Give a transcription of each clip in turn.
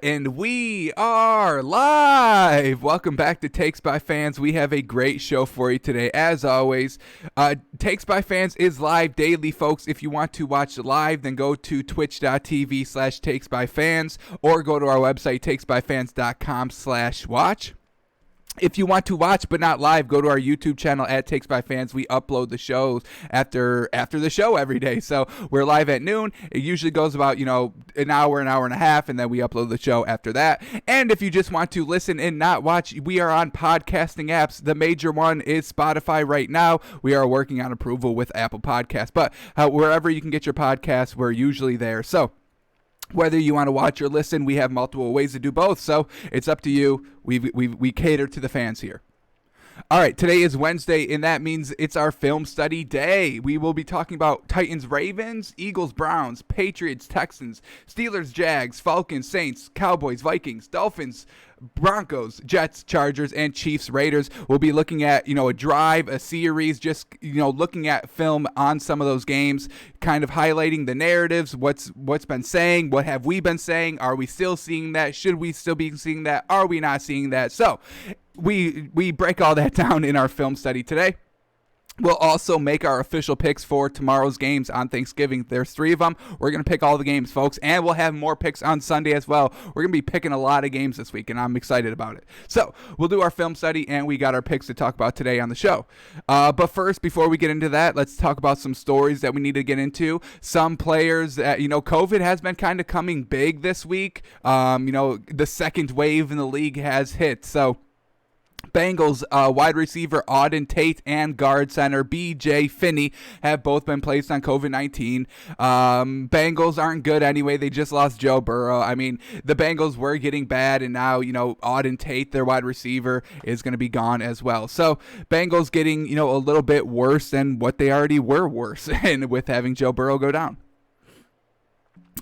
And we are live. Welcome back to Takes by Fans. We have a great show for you today. As always, Takes by Fans is live daily, folks. If you want to watch live, then go to twitch.tv/takesbyfans or go to our website, takesbyfans.com/watch. If you want to watch but not live, go to our YouTube channel at Takes by Fans. We upload the shows after the show every day. So we're live at noon. It usually goes about, an hour and a half, and then we upload the show after that. And if you just want to listen and not watch, we are on podcasting apps. The major one is Spotify right now. We are working on approval with Apple Podcasts. But wherever you can get your podcasts, we're usually there. So whether you want to watch or listen, we have multiple ways to do both, so it's up to you. We cater to the fans here. All right, today is Wednesday, and that means it's our film study day. We will be talking about Titans, Ravens, Eagles, Browns, Patriots, Texans, Steelers, Jags, Falcons, Saints, Cowboys, Vikings, Dolphins, Broncos, Jets, Chargers, and Chiefs, Raiders. We'll be looking at, a drive, a series, just, looking at film on some of those games, kind of highlighting the narratives, what's been saying, what have we been saying, are we still seeing that, should we still be seeing that, are we not seeing that? So we break all that down in our film study today. We'll also make our official picks for tomorrow's games on Thanksgiving. There's 3 of them. We're going to pick all the games, folks, and we'll have more picks on Sunday as well. We're going to be picking a lot of games this week, and I'm excited about it. So we'll do our film study, and we got our picks to talk about today on the show. But first, before we get into that, let's talk about some stories that we need to get into. Some players that, COVID has been kind of coming big this week. The second wave in the league has hit, so Bengals wide receiver Auden Tate and guard center B.J. Finney have both been placed on COVID-19. Bengals aren't good anyway. They just lost Joe Burrow. I mean, the Bengals were getting bad, and now, Auden Tate, their wide receiver, is going to be gone as well. So Bengals getting, a little bit worse than what they already were worse and with having Joe Burrow go down.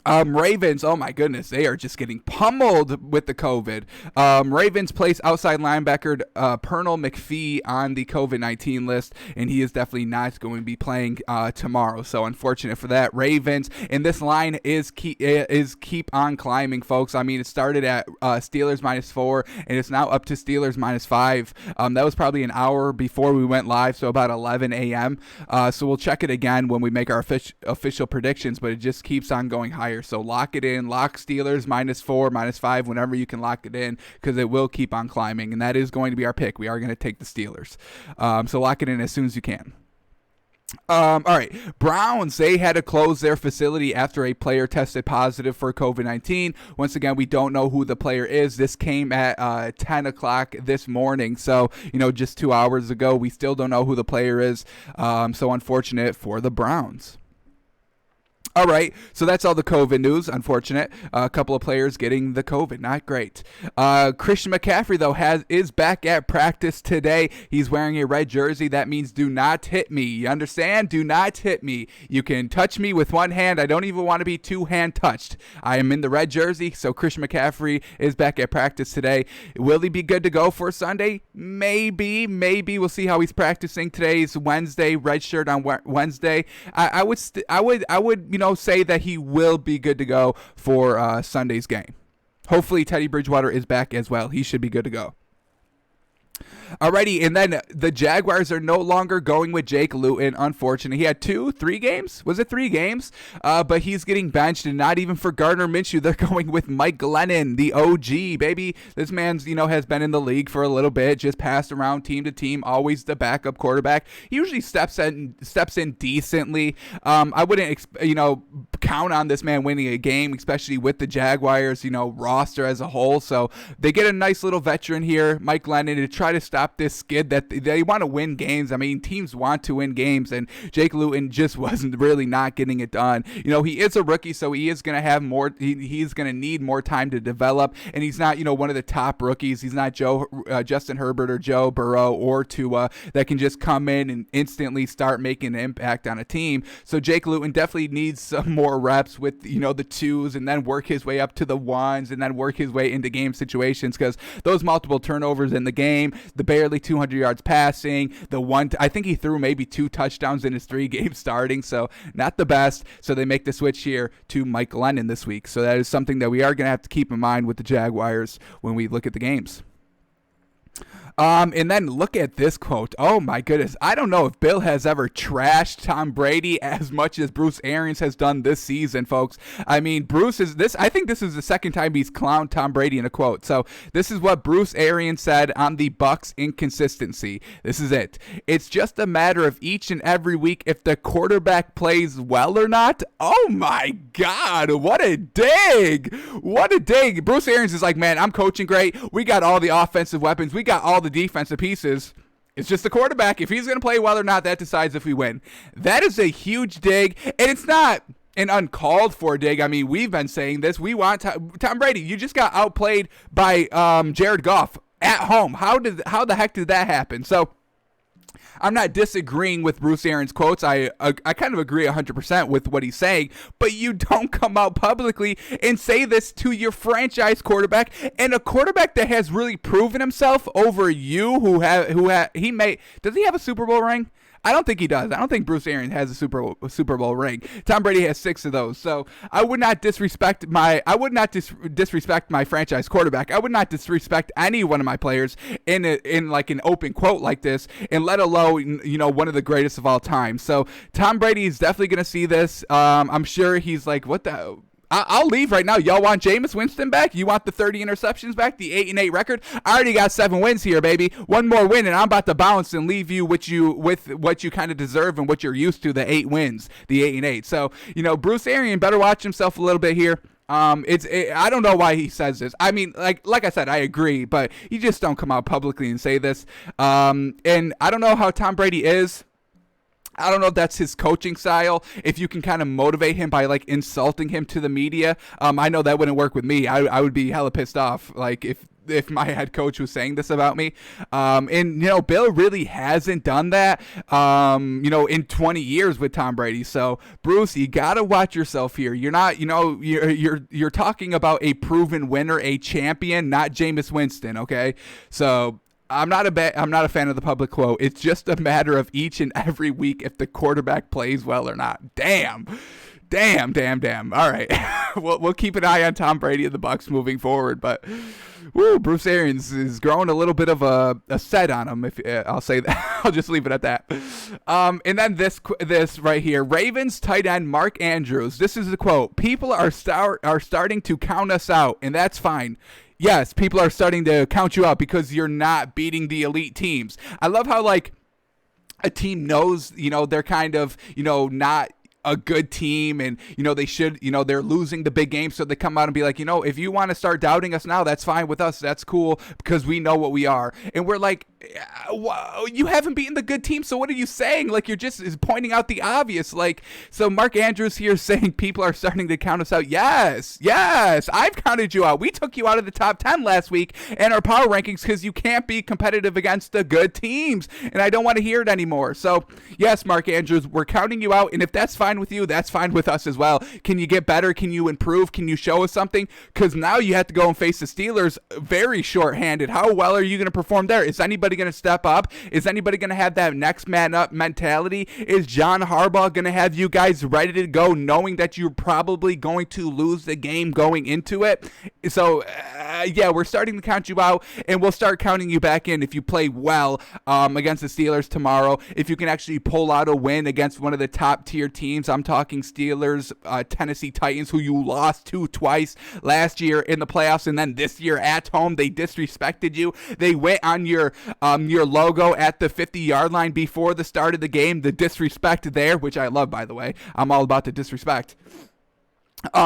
Ravens, oh my goodness, they are just getting pummeled with the COVID. Ravens place outside linebacker Pernell McPhee on the COVID-19 list, and he is definitely not going to be playing tomorrow. So unfortunate for that. Ravens, and this line is keep on climbing, folks. I mean, it started at Steelers -4, and it's now up to Steelers -5. That was probably an hour before we went live, so about 11 a.m. So we'll check it again when we make our official predictions, but it just keeps on going higher. So lock it in, lock Steelers -4, -5, whenever you can lock it in, because it will keep on climbing, and that is going to be our pick. We are going to take the Steelers. So lock it in as soon as you can. All right, Browns, they had to close their facility after a player tested positive for COVID-19. Once again, we don't know who the player is. This came at 10 o'clock this morning, so, just 2 hours ago. We still don't know who the player is, so unfortunate for the Browns. All right, so that's all the COVID news. Unfortunate. A couple of players getting the COVID. Not great. Christian McCaffrey, though, is back at practice today. He's wearing a red jersey. That means do not hit me. You understand? Do not hit me. You can touch me with one hand. I don't even want to be two-hand touched. I am in the red jersey, so Christian McCaffrey is back at practice today. Will he be good to go for Sunday? Maybe. We'll see how he's practicing. Today's Wednesday, red shirt on Wednesday. I would say that he will be good to go for Sunday's game. Hopefully Teddy Bridgewater is back as well. He should be good to go. Alrighty, and then the Jaguars are no longer going with Jake Luton. Unfortunately, he had 3 games? Was it 3 games? But he's getting benched, and not even for Gardner Minshew. They're going with Mike Glennon, the OG, baby. This man's, has been in the league for a little bit, just passed around team to team, always the backup quarterback. He usually steps in decently. I wouldn't, count on this man winning a game, especially with the Jaguars, roster as a whole. So they get a nice little veteran here, Mike Glennon, to try to stop this skid that they want to win games. I mean, teams want to win games, and Jake Luton just wasn't really not getting it done. He is a rookie, so he is going to have more. He's going to need more time to develop, and he's not, one of the top rookies. He's not Justin Herbert or Joe Burrow or Tua that can just come in and instantly start making an impact on a team. So Jake Luton definitely needs some more reps with, the 2s, and then work his way up to the 1s, and then work his way into game situations, because those multiple turnovers in the game, the barely 200 yards passing, I think he threw maybe 2 touchdowns in his 3 games starting, so not the best. So they make the switch here to Mike Glennon this week. So that is something that we are going to have to keep in mind with the Jaguars when we look at the games. And then look at this quote. Oh my goodness. I don't know if Bill has ever trashed Tom Brady as much as Bruce Arians has done this season, folks. I mean, I think this is the second time he's clowned Tom Brady in a quote. So this is what Bruce Arians said on the Bucs inconsistency. This is it. It's just a matter of each and every week if the quarterback plays well or not. Oh my God. What a dig. What a dig. Bruce Arians is like, man, I'm coaching great. We got all the offensive weapons. We got all the defensive pieces. It's just the quarterback. If he's going to play well or not, that decides if we win. That is a huge dig, and it's not an uncalled for dig. I mean, we've been saying this. We want Tom Brady. You just got outplayed by Jared Goff at home. How the heck did that happen? So I'm not disagreeing with Bruce Arians' quotes. I kind of agree 100% with what he's saying, but you don't come out publicly and say this to your franchise quarterback and a quarterback that has really proven himself over you. Does he have a Super Bowl ring? I don't think he does. I don't think Bruce Arians has a Super Bowl ring. Tom Brady has 6 of those. So I would not disrespect my franchise quarterback. I would not disrespect any one of my players in like an open quote like this, and let alone, one of the greatest of all time. So Tom Brady is definitely going to see this. I'm sure he's like, what the. I'll leave right now. Y'all want Jameis Winston back? You want the 30 interceptions back? The 8-8 record? I already got 7 wins here, baby. One more win, and I'm about to bounce and leave you with what you kind of deserve and what you're used to, the 8 wins, the 8-8. So, Bruce Arians better watch himself a little bit here. I don't know why he says this. I mean, like I said, I agree, but you just don't come out publicly and say this. And I don't know how Tom Brady is. I don't know if that's his coaching style, if you can kind of motivate him by, like, insulting him to the media. I know that wouldn't work with me. I would be hella pissed off, like, if my head coach was saying this about me. And Bill really hasn't done that, in 20 years with Tom Brady. So, Bruce, you got to watch yourself here. You're not, you're talking about a proven winner, a champion, not Jameis Winston, okay? So I'm not a fan of the public quote. It's just a matter of each and every week if the quarterback plays well or not. Damn. All right. We'll keep an eye on Tom Brady and the Bucs moving forward, but Bruce Arians is growing a little bit of a set on him. If I'll say that, I'll just leave it at that. And then this right here, Ravens tight end Mark Andrews. This is the quote: "People are starting to count us out, and that's fine." Yes, people are starting to count you out because you're not beating the elite teams. I love how, like, a team knows, they're kind of, not a good team, and they should, they're losing the big game, so they come out and be like, if you want to start doubting us now, that's fine with us, that's cool, because we know what we are. And we're like, you haven't beaten the good team, so what are you saying? Like, you're just pointing out the obvious. Like, so Mark Andrews here saying people are starting to count us out. Yes, I've counted you out. We took you out of the top 10 last week in our power rankings because you can't be competitive against the good teams, and I don't want to hear it anymore. So yes, Mark Andrews, we're counting you out, and if that's fine with you, that's fine with us as well. Can you get better? Can you improve? Can you show us something? Because now you have to go and face the Steelers very short-handed. How well are you going to perform there? Is anybody going to step up? Is anybody going to have that next man up mentality? Is John Harbaugh going to have you guys ready to go, knowing that you're probably going to lose the game going into it? So yeah, we're starting to count you out, and we'll start counting you back in if you play well against the Steelers tomorrow. If you can actually pull out a win against one of the top tier teams, I'm talking Steelers, Tennessee Titans, who you lost to twice last year in the playoffs, and then this year at home they disrespected you. They went on your logo at the 50-yard line before the start of the game. The disrespect there, which I love, by the way. I'm all about the disrespect.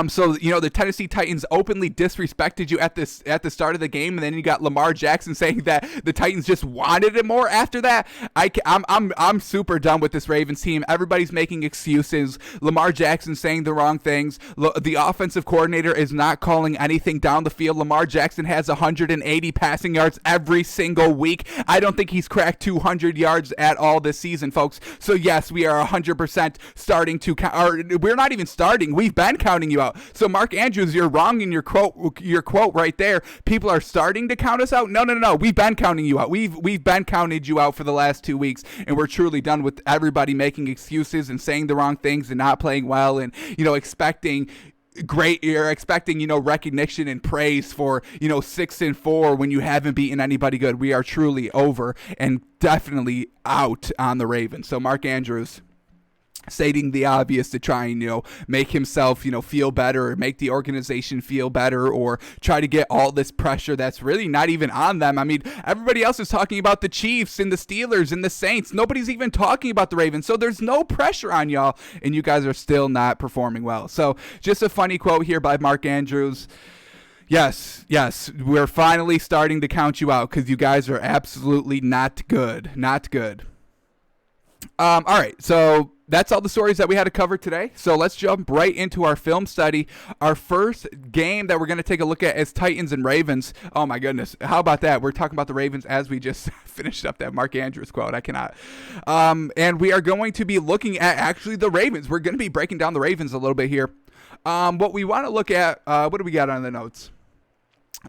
So the Tennessee Titans openly disrespected you at the start of the game, and then you got Lamar Jackson saying that the Titans just wanted it more after that. I'm super done with this Ravens team. Everybody's making excuses. Lamar Jackson saying the wrong things. The offensive coordinator is not calling anything down the field. Lamar Jackson has 180 passing yards every single week. I don't think he's cracked 200 yards at all this season, folks. So yes, we are 100% starting to count. Or we're not even starting. We've been counting trying you out. So Mark Andrews, you're wrong in your quote right there. People are starting to count us out. No. We've been counting you out. We've been counted you out for the last 2 weeks, and we're truly done with everybody making excuses and saying the wrong things and not playing well and, expecting you're expecting, recognition and praise for, 6-4 when you haven't beaten anybody good. We are truly over and definitely out on the Ravens. So Mark Andrews stating the obvious to try and, make himself, feel better, or make the organization feel better, or try to get all this pressure that's really not even on them. I mean, everybody else is talking about the Chiefs and the Steelers and the Saints. Nobody's even talking about the Ravens. So there's no pressure on y'all, and you guys are still not performing well. So just a funny quote here by Mark Andrews. Yes, we're finally starting to count you out because you guys are absolutely not good. Not good. All right, so that's all the stories that we had to cover today. So let's jump right into our film study. Our first game that we're going to take a look at is Titans and Ravens. Oh, my goodness. How about that? We're talking about the Ravens as we just finished up that Mark Andrews quote. I cannot. And we are going to be looking at actually the Ravens. We're going to be breaking down the Ravens a little bit here. What we want to look at, what do we got on the notes?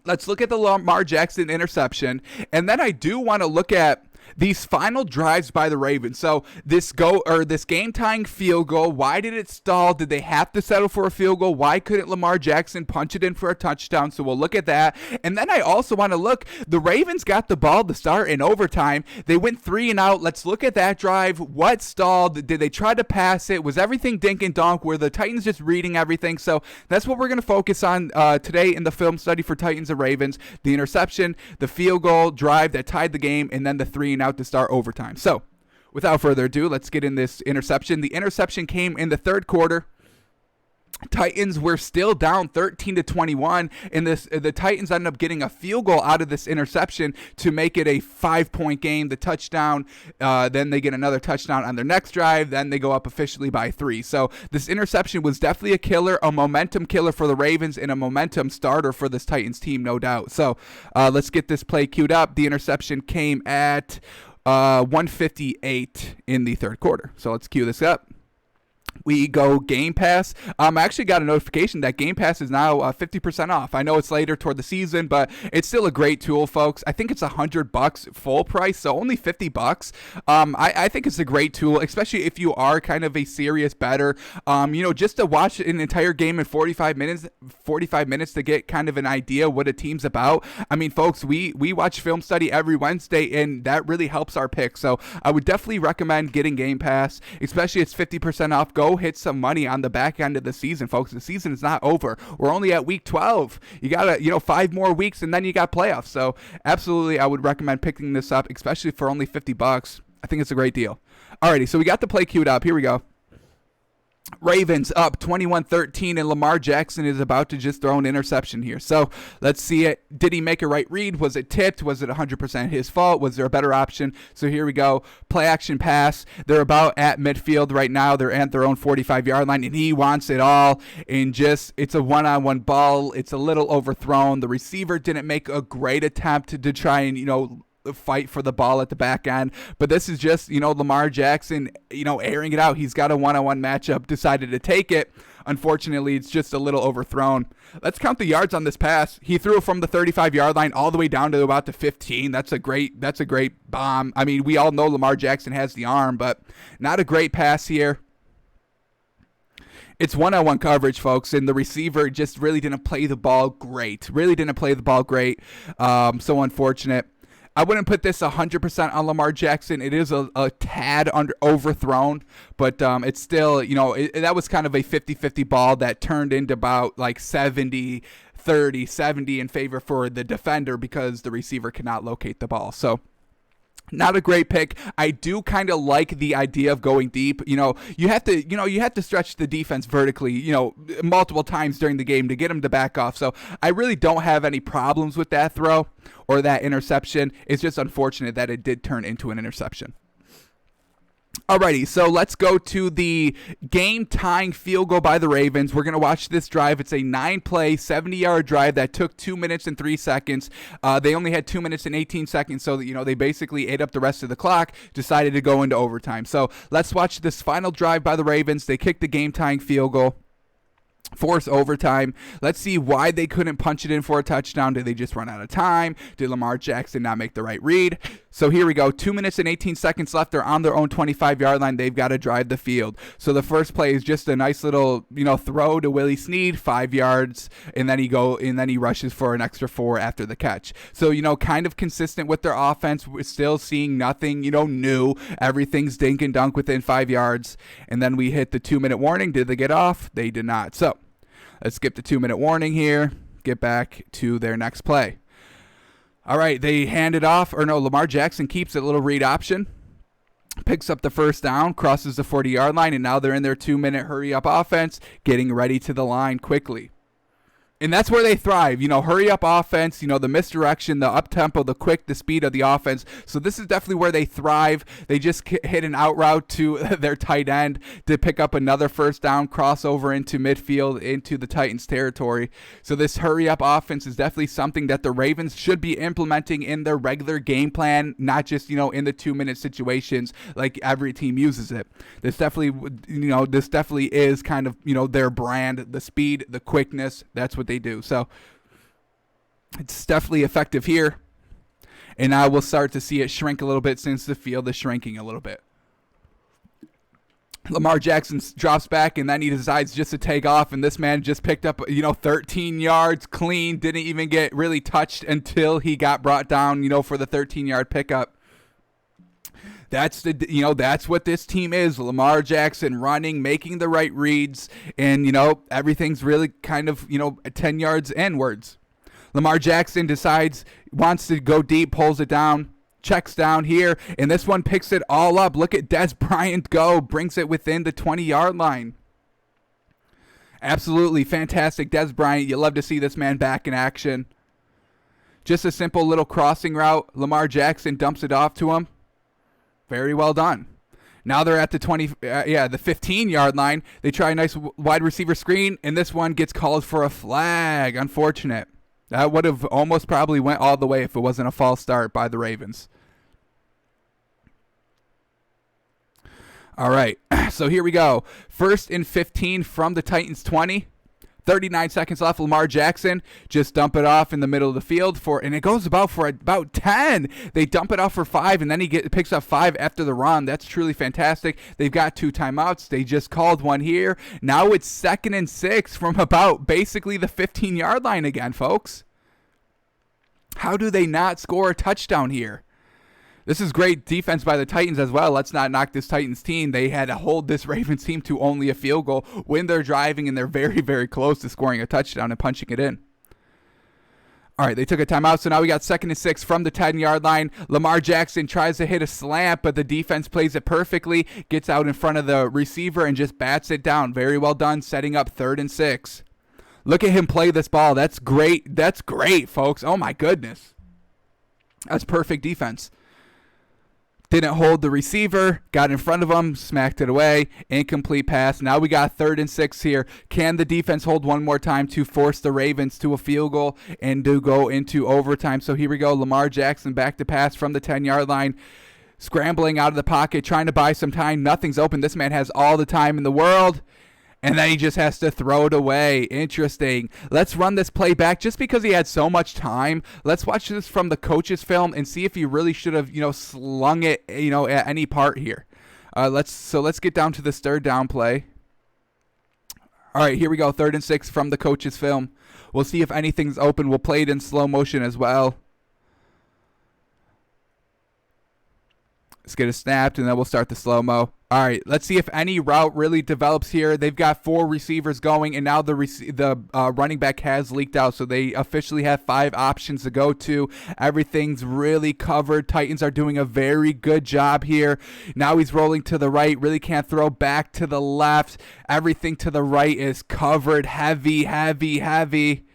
Let's look at the Lamar Jackson interception. And then I do want to look at these final drives by the Ravens. So this game-tying field goal, why did it stall? Did they have to settle for a field goal? Why couldn't Lamar Jackson punch it in for a touchdown? So we'll look at that. And then I also want to look, the Ravens got the ball to start in overtime. They went 3 and out. Let's look at that drive. What stalled? Did they try to pass it? Was everything dink and donk? Were the Titans just reading everything? So that's what we're going to focus on today in the film study for Titans and Ravens. The interception, the field goal drive that tied the game, and then the 3 and out to start overtime. So without further ado, let's get in this interception. The interception came in the third quarter. Titans were still down 13-21, and the Titans ended up getting a field goal out of this interception to make it a 5-point game. The touchdown, then they get another touchdown on their next drive, then they go up officially by 3. So this interception was definitely a killer, a momentum killer for the Ravens, and a momentum starter for this Titans team, no doubt. So let's get this play queued up. The interception came at 1:58 in the third quarter. So let's cue this up. We go Game Pass. I actually got a notification that Game Pass is now 50% off. I know it's later toward the season, but it's still a great tool, folks. I think it's $100 full price, so only $50. I think it's a great tool, especially if you are kind of a serious bettor. Just to watch an entire game in 45 minutes to get kind of an idea what a team's about. I mean, folks, we watch film study every Wednesday, and that really helps our pick. So I would definitely recommend getting Game Pass, especially it's 50% off. Go hit some money on the back end of the season, folks. The season is not over. We're only at week 12. You got 5 more weeks, and then you got playoffs. So absolutely, I would recommend picking this up, especially for only $50. I think it's a great deal. Alrighty, so we got the play queued up. Here we go. Ravens up 21-13, and Lamar Jackson is about to just throw an interception here. So let's see it. Did he make a right read? Was it tipped? Was it 100% his fault? Was there a better option? So here we go. Play action pass. They're about at midfield right now. They're at their own 45-yard line, and he wants it all. And it's a one-on-one ball. It's a little overthrown. The receiver didn't make a great attempt to try and, fight for the ball at the back end, but this is just Lamar Jackson airing it out. He's got a one-on-one matchup, decided to take it. Unfortunately, it's just a little overthrown. Let's count the yards on this pass. He threw it from the 35-yard line all the way down to about the 15. That's a great bomb. I mean, we all know Lamar Jackson has the arm, but not a great pass here. It's one-on-one coverage, folks, and the receiver just really didn't play the ball great. So unfortunate. I wouldn't put this 100% on Lamar Jackson. It is a tad overthrown, but it's still, that was kind of a 50-50 ball that turned into about like 70 in favor for the defender because the receiver could not locate the ball. So not a great pick. I do kind of like the idea of going deep. You have to stretch the defense vertically, multiple times during the game to get them to back off. So I really don't have any problems with that throw or that interception. It's just unfortunate that it did turn into an interception. Alrighty, so let's go to the game-tying field goal by the Ravens. We're going to watch this drive. It's a 9-play, 70-yard drive that took 2 minutes and 3 seconds. They only had 2 minutes and 18 seconds, so they basically ate up the rest of the clock, decided to go into overtime. So let's watch this final drive by the Ravens. They kicked the game-tying field goal. force overtime. Let's see why they couldn't punch it in for a touchdown. Did they just run out of time? Did Lamar Jackson not make the right read? So here we go. 2 minutes and 18 seconds left. They're on their own 25-yard line. They've got to drive the field. So the first play is just a nice little, throw to Willie Snead, 5 yards, and then he rushes for an extra 4 after the catch. So, kind of consistent with their offense. We're still seeing nothing, new. Everything's dink and dunk within 5 yards. And then we hit the 2-minute warning. Did they get off? They did not. So let's skip the 2-minute warning here. Get back to their next play. All right, they hand it off. Lamar Jackson keeps it, little read option. Picks up the first down, crosses the 40-yard line, and now they're in their 2-minute hurry-up offense, getting ready to the line quickly. And that's where they thrive, hurry-up offense, the misdirection, the up-tempo, the quick, the speed of the offense. So this is definitely where they thrive. They just hit an out route to their tight end to pick up another first down, crossover into midfield, into the Titans' territory. So this hurry-up offense is definitely something that the Ravens should be implementing in their regular game plan, not just, in the 2-minute situations like every team uses it. This definitely is kind of, their brand, the speed, the quickness. That's what they do. So it's definitely effective here. And now we'll start to see it shrink a little bit since the field is shrinking a little bit. Lamar Jackson drops back, and then he decides just to take off, and this man just picked up 13 yards clean, didn't even get really touched until he got brought down for the 13-yard pickup. That's that's what this team is. Lamar Jackson running, making the right reads, and everything's really kind of 10 yards inwards. Lamar Jackson wants to go deep, pulls it down, checks down here, and this one picks it all up. Look at Dez Bryant go, brings it within the 20-yard line. Absolutely fantastic, Dez Bryant. You love to see this man back in action. Just a simple little crossing route. Lamar Jackson dumps it off to him. Very well done. Now they're at the 15-yard line. They try a nice wide receiver screen, and this one gets called for a flag. Unfortunate. That would have almost probably went all the way if it wasn't a false start by the Ravens. All right, so here we go. 1st and 15 from the Titans' 20. 39 seconds left. Lamar Jackson just dump it off in the middle of the field and it goes about 10. They dump it off for 5, and then he picks up 5 after the run. That's truly fantastic. They've got 2 timeouts. They just called one here. Now it's 2nd and 6 from about basically the 15-yard line again, folks. How do they not score a touchdown here? This is great defense by the Titans as well. Let's not knock this Titans team. They had to hold this Ravens team to only a field goal when they're driving, and they're very, very close to scoring a touchdown and punching it in. All right, they took a timeout, so now we got 2nd and 6 from the 10-yard line. Lamar Jackson tries to hit a slant, but the defense plays it perfectly, gets out in front of the receiver, and just bats it down. Very well done, setting up 3rd and 6. Look at him play this ball. That's great. That's great, folks. Oh, my goodness. That's perfect defense. Didn't hold the receiver, got in front of him, smacked it away, incomplete pass. Now we got 3rd and 6 here. Can the defense hold one more time to force the Ravens to a field goal and to go into overtime? So here we go. Lamar Jackson back to pass from the 10-yard line, scrambling out of the pocket, trying to buy some time. Nothing's open. This man has all the time in the world. And then he just has to throw it away. Interesting. Let's run this play back just because he had so much time. Let's watch this from the coach's film and see if he really should have, slung it, at any part here. Let's get down to this 3rd down play. All right, here we go. 3rd and 6 from the coach's film. We'll see if anything's open. We'll play it in slow motion as well. Let's get it snapped, and then we'll start the slow-mo. All right, let's see if any route really develops here. They've got 4 receivers going, and now the running back has leaked out, so they officially have 5 options to go to. Everything's really covered. Titans are doing a very good job here. Now he's rolling to the right, really can't throw back to the left. Everything to the right is covered. Heavy, heavy, heavy.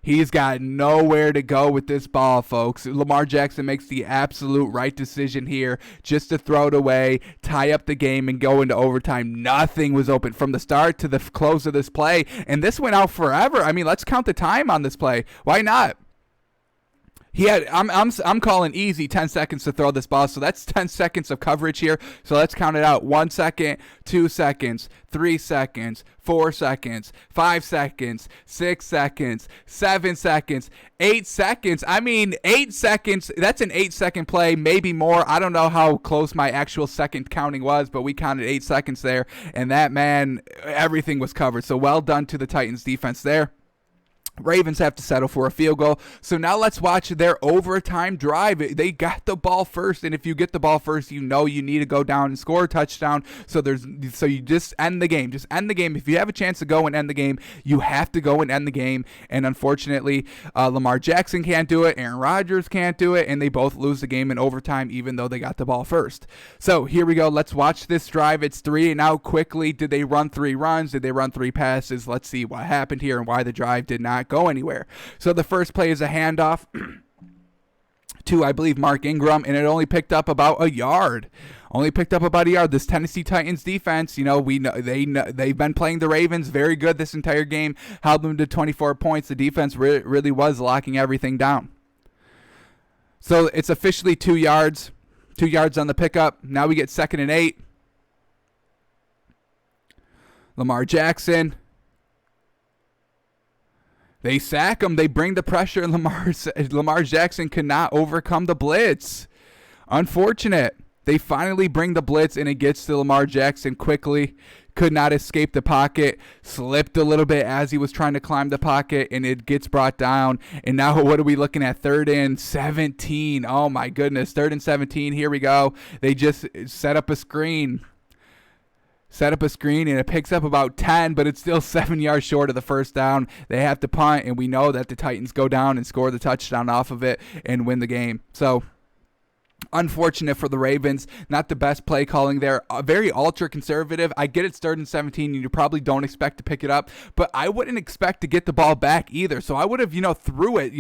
He's got nowhere to go with this ball, folks. Lamar Jackson makes the absolute right decision here just to throw it away, tie up the game, and go into overtime. Nothing was open from the start to the close of this play, and this went out forever. I mean, let's count the time on this play. Why not? I'm calling easy 10 seconds to throw this ball. So that's 10 seconds of coverage here. So let's count it out. 1 second, 2 seconds, 3 seconds, 4 seconds, 5 seconds, 6 seconds, 7 seconds, 8 seconds. I mean, 8 seconds. That's an 8-second play, maybe more. I don't know how close my actual second counting was, but we counted 8 seconds there. And that, man, everything was covered. So well done to the Titans defense there. Ravens have to settle for a field goal. So now let's watch their overtime drive. They got the ball first, and if you get the ball first, you know you need to go down and score a touchdown. So you just end the game. Just end the game. If you have a chance to go and end the game, you have to go and end the game. And unfortunately, Lamar Jackson can't do it. Aaron Rodgers can't do it, and they both lose the game in overtime, even though they got the ball first. So here we go. Let's watch this drive. It's 3 and out quickly. Did they run 3 runs? Did they run 3 passes? Let's see what happened here and why the drive did not go anywhere. So the first play is a handoff to, I believe, Mark Ingram, and it only picked up about a yard. This Tennessee Titans defense, they've been playing the Ravens very good this entire game, held them to 24 points. The defense really was locking everything down. So it's officially 2 yards. 2 yards on the pickup. Now we get 2nd and 8. Lamar Jackson. They sack him. They bring the pressure, and Lamar Jackson could not overcome the blitz. Unfortunate. They finally bring the blitz, and it gets to Lamar Jackson quickly. Could not escape the pocket. Slipped a little bit as he was trying to climb the pocket, and it gets brought down. And now what are we looking at? 3rd and 17. Oh, my goodness. 3rd and 17. Here we go. They just set up a screen. And it picks up about 10, but it's still 7 yards short of the first down. They have to punt, and we know that the Titans go down and score the touchdown off of it and win the game. So unfortunate for the Ravens. Not the best play calling there. Very ultra-conservative. I get it's 3rd and 17, and you probably don't expect to pick it up, but I wouldn't expect to get the ball back either. So I would have, threw it,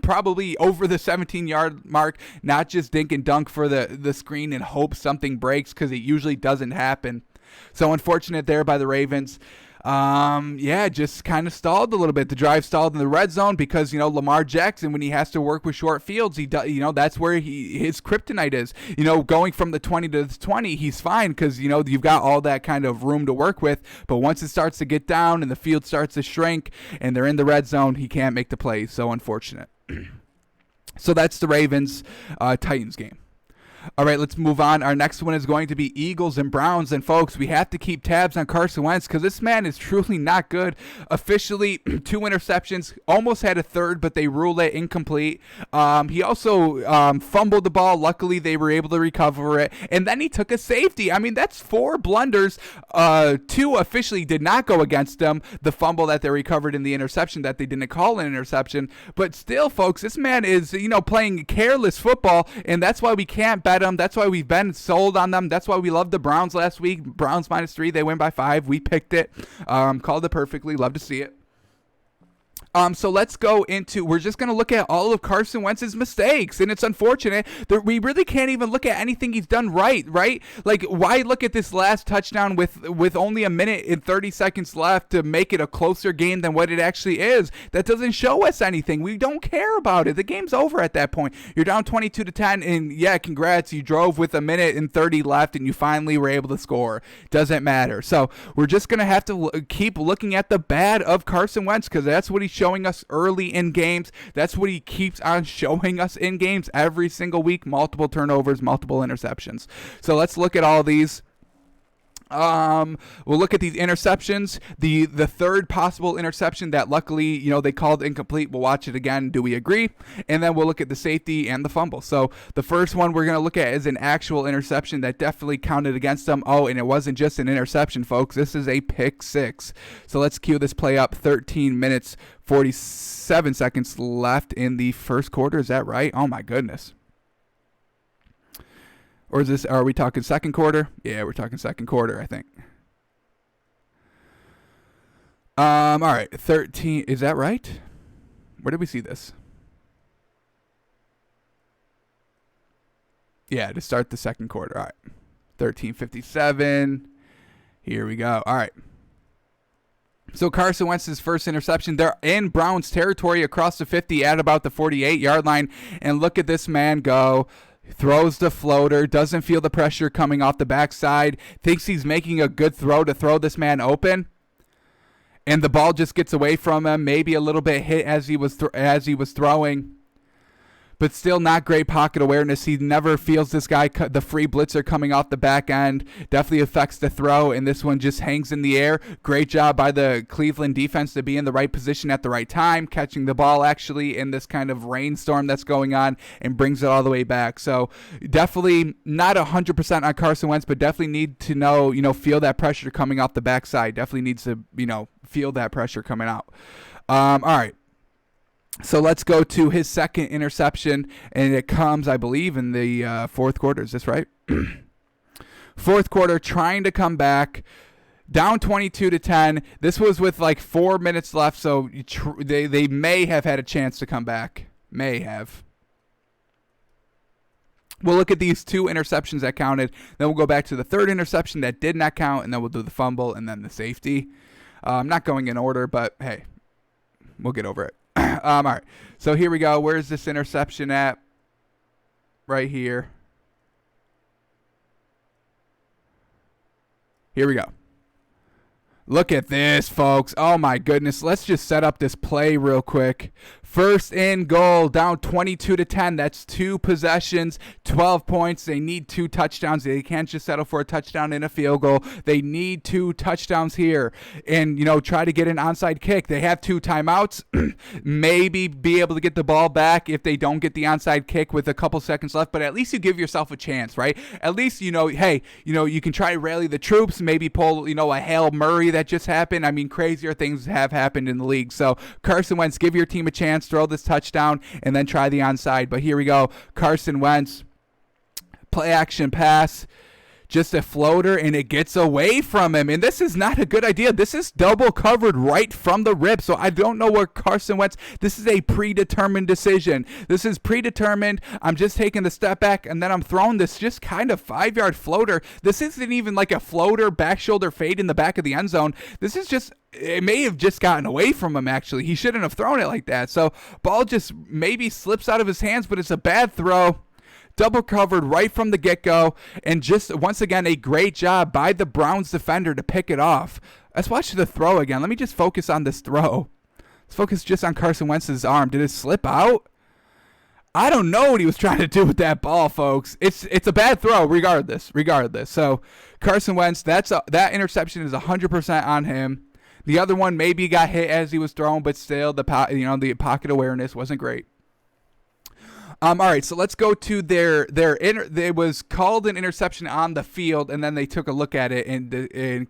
probably over the 17-yard mark, not just dink and dunk for the screen and hope something breaks, because it usually doesn't happen. So unfortunate there by the Ravens. Just kind of stalled a little bit. The drive stalled in the red zone because, Lamar Jackson, when he has to work with short fields, he does, that's where his kryptonite is. Going from the 20 to the 20, he's fine because, you've got all that kind of room to work with. But once it starts to get down and the field starts to shrink and they're in the red zone, he can't make the plays. So unfortunate. So that's the Ravens Titans game. All right, let's move on. Our next one is going to be Eagles and Browns. And, folks, we have to keep tabs on Carson Wentz because this man is truly not good. Officially, 2 interceptions. Almost had a third, but they ruled it incomplete. He also fumbled the ball. Luckily, they were able to recover it. And then he took a safety. I mean, that's 4 blunders. 2 officially did not go against him. The fumble that they recovered in the interception that they didn't call an interception. But still, folks, this man is, playing careless football, and that's why we can't bet them. That's why we've been sold on them. That's why we loved the Browns last week. Browns -3. They win by 5. We picked it. Called it perfectly. Love to see it. So let's go into, we're just going to look at all of Carson Wentz's mistakes, and it's unfortunate that we really can't even look at anything he's done right? Like, why look at this last touchdown with only a minute and 30 seconds left to make it a closer game than what it actually is? That doesn't show us anything. We don't care about it. The game's over at that point. You're down 22-10, and yeah, congrats. You drove with a minute and 30 left, and you finally were able to score. Doesn't matter. So we're just going to have to keep looking at the bad of Carson Wentz because that's what he's showing us early in games. That's what he keeps on showing us in games every single week. Multiple turnovers, multiple interceptions. So let's look at all these. We'll look at these interceptions. The third possible interception that luckily, they called incomplete. We'll watch it again. Do we agree? And then we'll look at the safety and the fumble. So the first one we're going to look at is an actual interception that definitely counted against them. Oh, and it wasn't just an interception, folks. This is a pick 6. So let's cue this play up. 13 minutes, 47 seconds left in the first quarter. Is that right? Oh my goodness. Or are we talking second quarter? Yeah, we're talking second quarter, I think. All right, 13. Is that right? Where did we see this? Yeah, to start the second quarter. All right. 13:57. Here we go. All right. So Carson Wentz's first interception. They're in Browns territory across the 50 at about the 48-yard line. And look at this man go. Throws the floater, doesn't feel the pressure coming off the backside, thinks he's making a good throw to throw this man open. And the ball just gets away from him, maybe a little bit hit as he was throwing. But still not great pocket awareness. He never feels this guy, the free blitzer coming off the back end. Definitely affects the throw, and this one just hangs in the air. Great job by the Cleveland defense to be in the right position at the right time, catching the ball actually in this kind of rainstorm that's going on, and brings it all the way back. So definitely not 100% on Carson Wentz, but definitely need to know, feel that pressure coming off the backside. Definitely needs to, feel that pressure coming out. All right. So let's go to his second interception, and it comes, I believe, in the fourth quarter. Is this right? Fourth quarter, trying to come back, down 22-10. This was with like 4 minutes left, so they may have had a chance to come back. May have. We'll look at these 2 interceptions that counted. Then we'll go back to the third interception that did not count, and then we'll do the fumble and then the safety. I'm not going in order, but hey, we'll get over it. All right, so here we go. Where's this interception at? Right here. Here we go. Look at this, folks. Oh, my goodness. Let's just set up this play real quick. First and goal, down 22-10. That's 2 possessions, 12 points. They need 2 touchdowns. They can't just settle for a touchdown and a field goal. They need 2 touchdowns here and, try to get an onside kick. They have 2 timeouts. Maybe be able to get the ball back if they don't get the onside kick with a couple seconds left, but at least you give yourself a chance, right? At least, hey, you can try to rally the troops, maybe pull, a Hail Murray that just happened. I mean, crazier things have happened in the league. So Carson Wentz, give your team a chance, throw this touchdown, and then try the onside. But here we go. Carson Wentz, play action pass, just a floater, and it gets away from him. And this is not a good idea. This is double covered right from the rip. So I don't know where Carson Wentz, this is a predetermined decision. This is predetermined. I'm just taking the step back, and then I'm throwing this just kind of 5-yard floater. This isn't even like a floater back shoulder fade in the back of the end zone. This is just, it may have just gotten away from him, actually. He shouldn't have thrown it like that. So ball just maybe slips out of his hands, but it's a bad throw. Double covered right from the get-go, and just once again a great job by the Browns defender to pick it off. Let's watch the throw again. Let me just focus on this throw. Let's focus just on Carson Wentz's arm. Did it slip out? I don't know what he was trying to do with that ball, folks. It's a bad throw regardless. So Carson Wentz, that interception is 100% on him. The other one maybe got hit as he was thrown, but still the pocket awareness wasn't great. All right, so let's go to it was called an interception on the field, and then they took a look at it and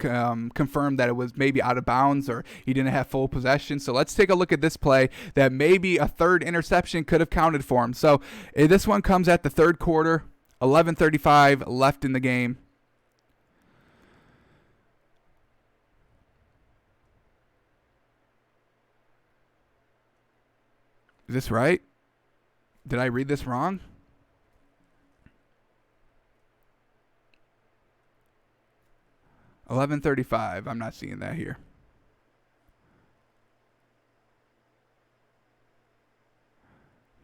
confirmed that it was maybe out of bounds or he didn't have full possession. So let's take a look at this play that maybe a third interception could have counted for him. So this one comes at the third quarter, 11:35 left in the game. Is this right? Did I read this wrong? $11:35. I'm not seeing that here.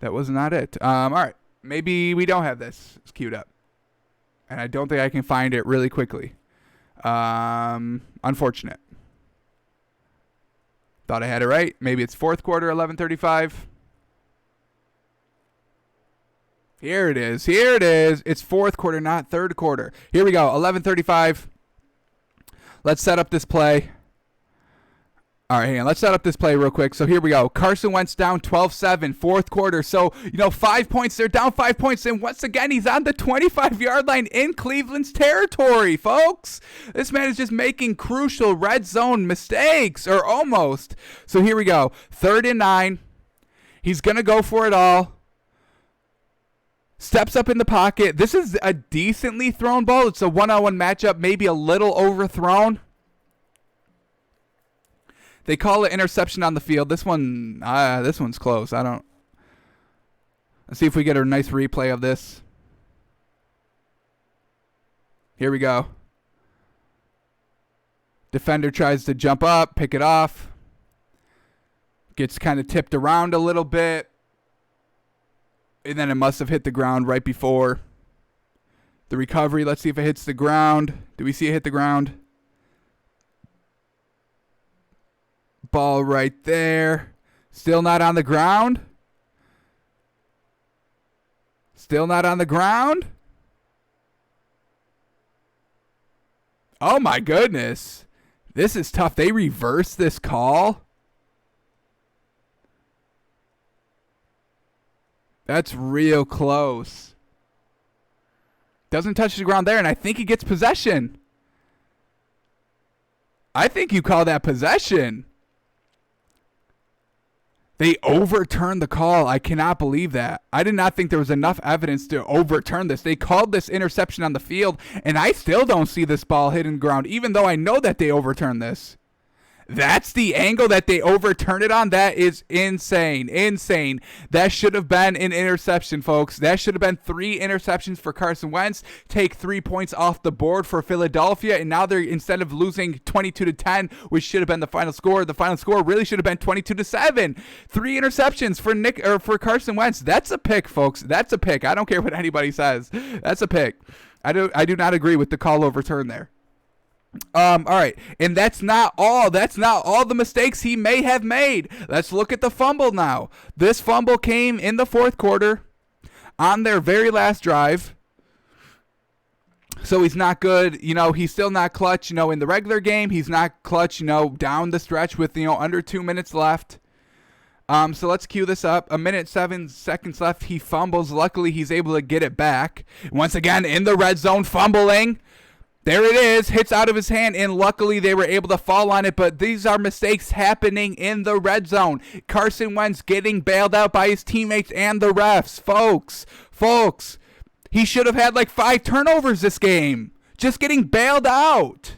That was not it. All right. Maybe we don't have this queued up. And I don't think I can find it really quickly. Unfortunate. Thought I had it right. Maybe it's fourth quarter, 11:35. Here it is. It's fourth quarter, not third quarter. Here we go. 11:35. Let's set up this play. All right, hang on. Let's set up this play real quick. So here we go. Carson Wentz down 12-7, fourth quarter. So, 5 points. They're down 5 points. And once again, he's on the 25-yard line in Cleveland's territory, folks. This man is just making crucial red zone mistakes, or almost. So here we go. 3rd and 9. He's going to go for it all. Steps up in the pocket. This is a decently thrown ball. It's a one-on-one matchup, maybe a little overthrown. They call it interception on the field. This one's close. Let's see if we get a nice replay of this. Here we go. Defender tries to jump up, pick it off. Gets kind of tipped around a little bit. And then it must have hit the ground right before the recovery. Let's see if it hits the ground. Do we see it hit the ground? Ball right there. Still not on the ground. Still not on the ground. Oh my goodness. This is tough. They reversed this call. That's real close. Doesn't touch the ground there, and I think he gets possession. I think you call that possession. They overturned the call. I cannot believe that. I did not think there was enough evidence to overturn this. They called this interception on the field, and I still don't see this ball hitting the ground, even though I know that they overturned this. That's the angle that they overturned it on. That is insane. Insane. That should have been an interception, folks. That should have been 3 interceptions for Carson Wentz. Take 3 points off the board for Philadelphia. And now they're, instead of losing 22-10, which should have been the final score really should have been 22-7. 3 interceptions for Carson Wentz. That's a pick, folks. That's a pick. I don't care what anybody says. That's a pick. I do not agree with the call overturn there. All right, and that's not all. That's not all the mistakes he may have made. Let's look at the fumble now. This fumble came in the fourth quarter on their very last drive. So he's not good. He's still not clutch, in the regular game. He's not clutch, down the stretch with, under 2 minutes left. So let's cue this up. 1:07 left. He fumbles. Luckily, he's able to get it back. Once again, in the red zone, fumbling. There it is, hits out of his hand, and luckily they were able to fall on it, but these are mistakes happening in the red zone. Carson Wentz getting bailed out by his teammates and the refs. Folks, he should have had like 5 turnovers this game. Just getting bailed out.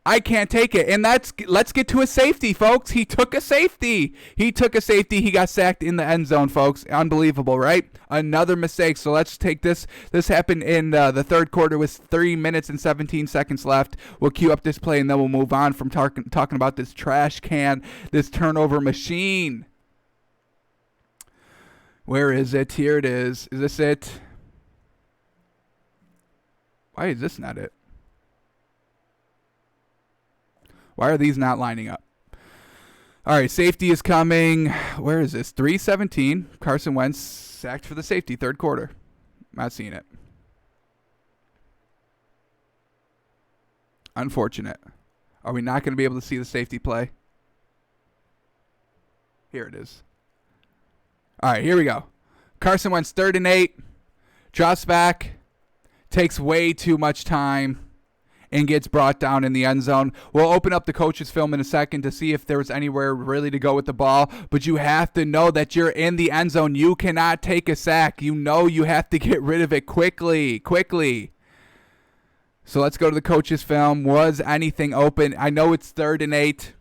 I can't take it. And let's get to a safety, folks. He took a safety. He got sacked in the end zone, folks. Unbelievable, right? Another mistake. So let's take this. This happened in the third quarter with 3 minutes and 17 seconds left. We'll cue up this play, and then we'll move on from talking about this trash can, this turnover machine. Where is it? Here it is. Is this it? Why is this not it? Why are these not lining up? All right, safety is coming. Where is this? 3:17. Carson Wentz sacked for the safety, third quarter. Not seeing it. Unfortunate. Are we not going to be able to see the safety play? Here it is. All right, here we go. Carson Wentz, 3rd and 8. Drops back. Takes way too much time. And gets brought down in the end zone. We'll open up the coach's film in a second to see if there was anywhere really to go with the ball. But you have to know that you're in the end zone. You cannot take a sack. You have to get rid of it quickly. So let's go to the coach's film. Was anything open? I know it's 3rd and 8.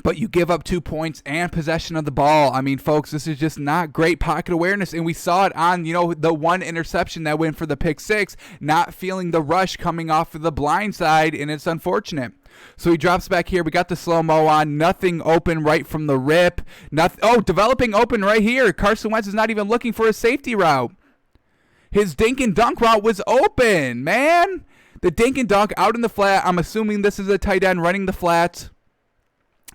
But you give up 2 points and possession of the ball. I mean, folks, this is just not great pocket awareness. And we saw it on, the one interception that went for the pick 6, not feeling the rush coming off of the blind side, and it's unfortunate. So he drops back here. We got the slow-mo on. Nothing open right from the rip. Developing open right here. Carson Wentz is not even looking for a safety route. His dink and dunk route was open, man. The dink and dunk out in the flat. I'm assuming this is a tight end running the flats.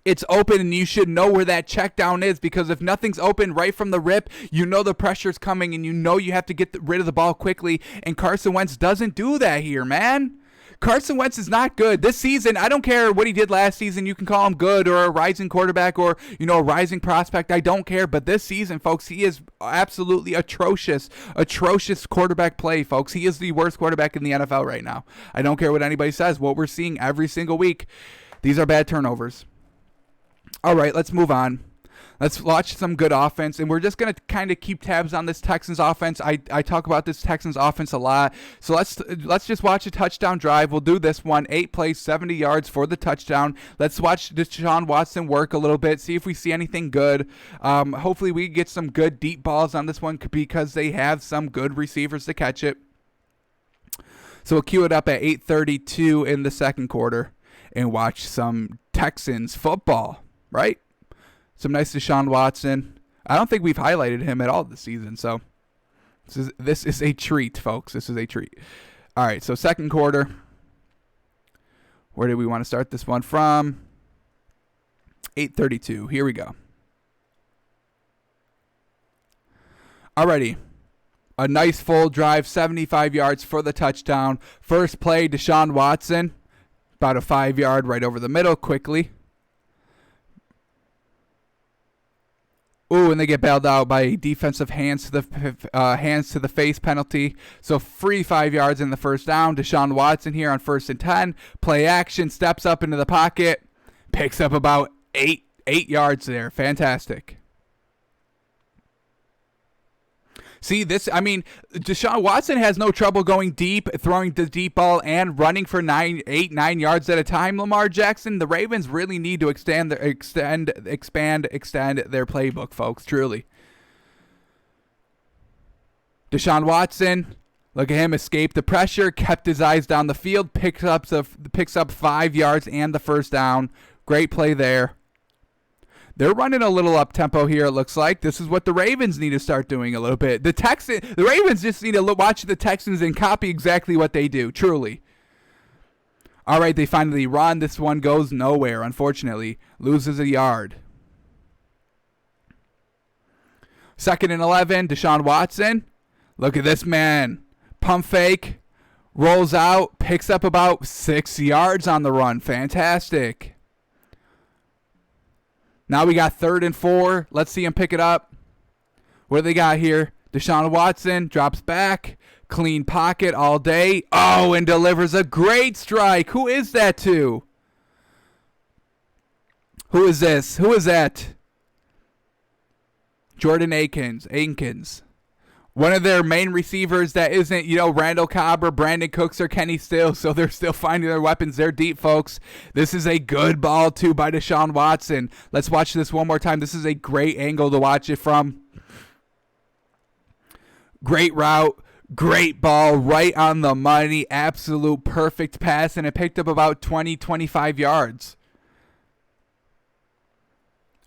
It's open, and you should know where that check down is, because if nothing's open right from the rip, the pressure's coming, and you have to get rid of the ball quickly, and Carson Wentz doesn't do that here, man. Carson Wentz is not good. This season, I don't care what he did last season. You can call him good or a rising quarterback or, a rising prospect. I don't care. But this season, folks, he is absolutely atrocious quarterback play, folks. He is the worst quarterback in the NFL right now. I don't care what anybody says. What we're seeing every single week, these are bad turnovers. All right, let's move on. Let's watch some good offense, and we're just going to kind of keep tabs on this Texans offense. I talk about this Texans offense a lot, so let's just watch a touchdown drive. We'll do this one, 8 plays, 70 yards for the touchdown. Let's watch Deshaun Watson work a little bit, see if we see anything good. Hopefully we get some good deep balls on this one because they have some good receivers to catch it. So we'll cue it up at 8:32 in the second quarter and watch some Texans football, right? Some nice Deshaun Watson. I don't think we've highlighted him at all this season, so this is a treat, folks. This is a treat. All right, so second quarter. Where do we want to start this one from? 8:32. Here we go. Alrighty. A nice full drive, 75 yards for the touchdown. First play, Deshaun Watson. About a 5-yard right over the middle quickly. Ooh, and they get bailed out by a defensive hands to the face penalty. So free 5 yards in the first down. Deshaun Watson here on 1st and 10. Play action, steps up into the pocket. Picks up about eight yards there. Fantastic. See, Deshaun Watson has no trouble going deep, throwing the deep ball, and running for 9 yards at a time. Lamar Jackson, the Ravens really need to expand their playbook, folks, truly. Deshaun Watson, look at him, escaped the pressure, kept his eyes down the field, picks up 5 yards and the first down. Great play there. They're running a little up-tempo here, it looks like. This is what the Ravens need to start doing a little bit. The Ravens just need to watch the Texans and copy exactly what they do, truly. All right, they finally run. This one goes nowhere, unfortunately. Loses a yard. 2nd and 11, Deshaun Watson. Look at this man. Pump fake, rolls out, picks up about 6 yards on the run. Fantastic. Now we got 3rd and 4. Let's see him pick it up. What do they got here? Deshaun Watson drops back. Clean pocket all day. Oh, and delivers a great strike. Who is that to? Who is this? Who is that? Jordan Akins. One of their main receivers that isn't, Randall Cobb or Brandon Cooks or Kenny Stills, so they're still finding their weapons. They're deep, folks. This is a good ball, too, by Deshaun Watson. Let's watch this one more time. This is a great angle to watch it from. Great route. Great ball. Right on the money. Absolute perfect pass, and it picked up about 20-25 yards.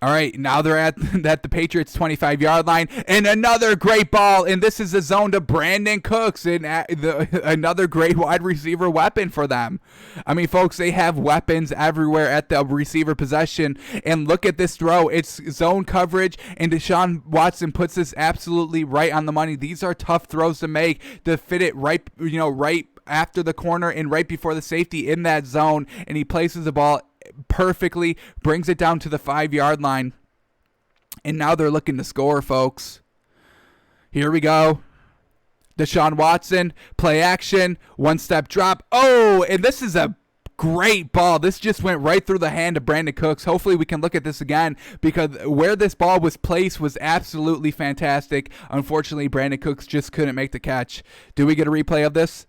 All right, now they're at the Patriots' 25-yard line, and another great ball, and this is a zone to Brandon Cooks, and another great wide receiver weapon for them. I mean, folks, they have weapons everywhere at the receiver possession, and look at this throw. It's zone coverage, and Deshaun Watson puts this absolutely right on the money. These are tough throws to make, to fit it right after the corner and right before the safety in that zone, and he places the ball perfectly, brings it down to the 5-yard line, and now they're looking to score, folks. Here we go. Deshaun Watson, play action, 1-step drop. Oh, and this is a great ball. This just went right through the hand of Brandon Cooks. Hopefully we can look at this again, because where this ball was placed was absolutely fantastic. Unfortunately, Brandon Cooks just couldn't make the catch. Do we get a replay of this?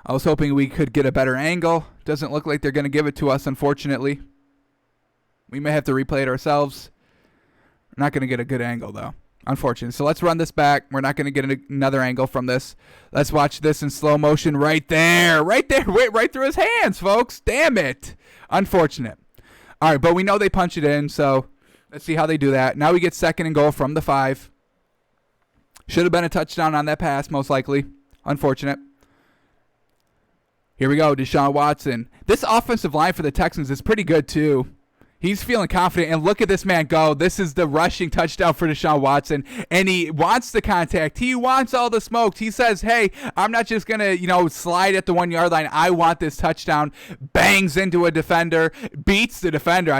I was hoping we could get a better angle. Doesn't look like they're going to give it to us, unfortunately. We may have to replay it ourselves. We're not going to get a good angle, though, unfortunately. So let's run this back. We're not going to get another angle from this. Let's watch this in slow motion right there. Right there. Right through his hands, folks. Damn it. Unfortunate. All right, but we know they punch it in, so let's see how they do that. Now we get 2nd and goal from the 5. Should have been a touchdown on that pass, most likely. Unfortunate. Here we go, Deshaun Watson. This offensive line for the Texans is pretty good, too. He's feeling confident, and look at this man go. This is the rushing touchdown for Deshaun Watson, and he wants the contact. He wants all the smokes. He says, hey, I'm not just going to, slide at the 1-yard line. I want this touchdown. Bangs into a defender, beats the defender.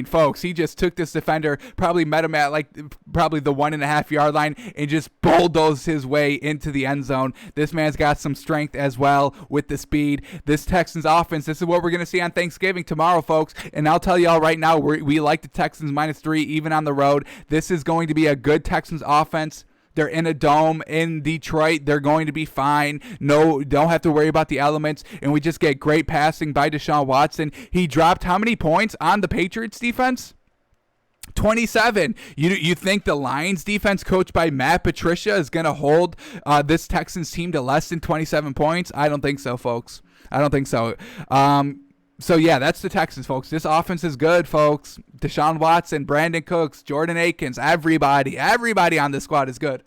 Folks, he just took this defender, probably met him at probably the 1.5-yard line, and just bulldozed his way into the end zone. This man's got some strength as well with the speed. This Texans offense, this is what we're going to see on Thanksgiving tomorrow, folks, and I'll tell y'all right now, we like the Texans -3 even on the road. This is going to be a good Texans offense. They're in a dome in Detroit. They're going to be fine. No, don't have to worry about the elements. And we just get great passing by Deshaun Watson. He dropped how many points on the Patriots defense? 27. You think the Lions defense coached by Matt Patricia is going to hold this Texans team to less than 27 points? I don't think so, folks. I don't think so. So, yeah, that's the Texans, folks. This offense is good, folks. Deshaun Watson, Brandon Cooks, Jordan Akins, everybody on this squad is good.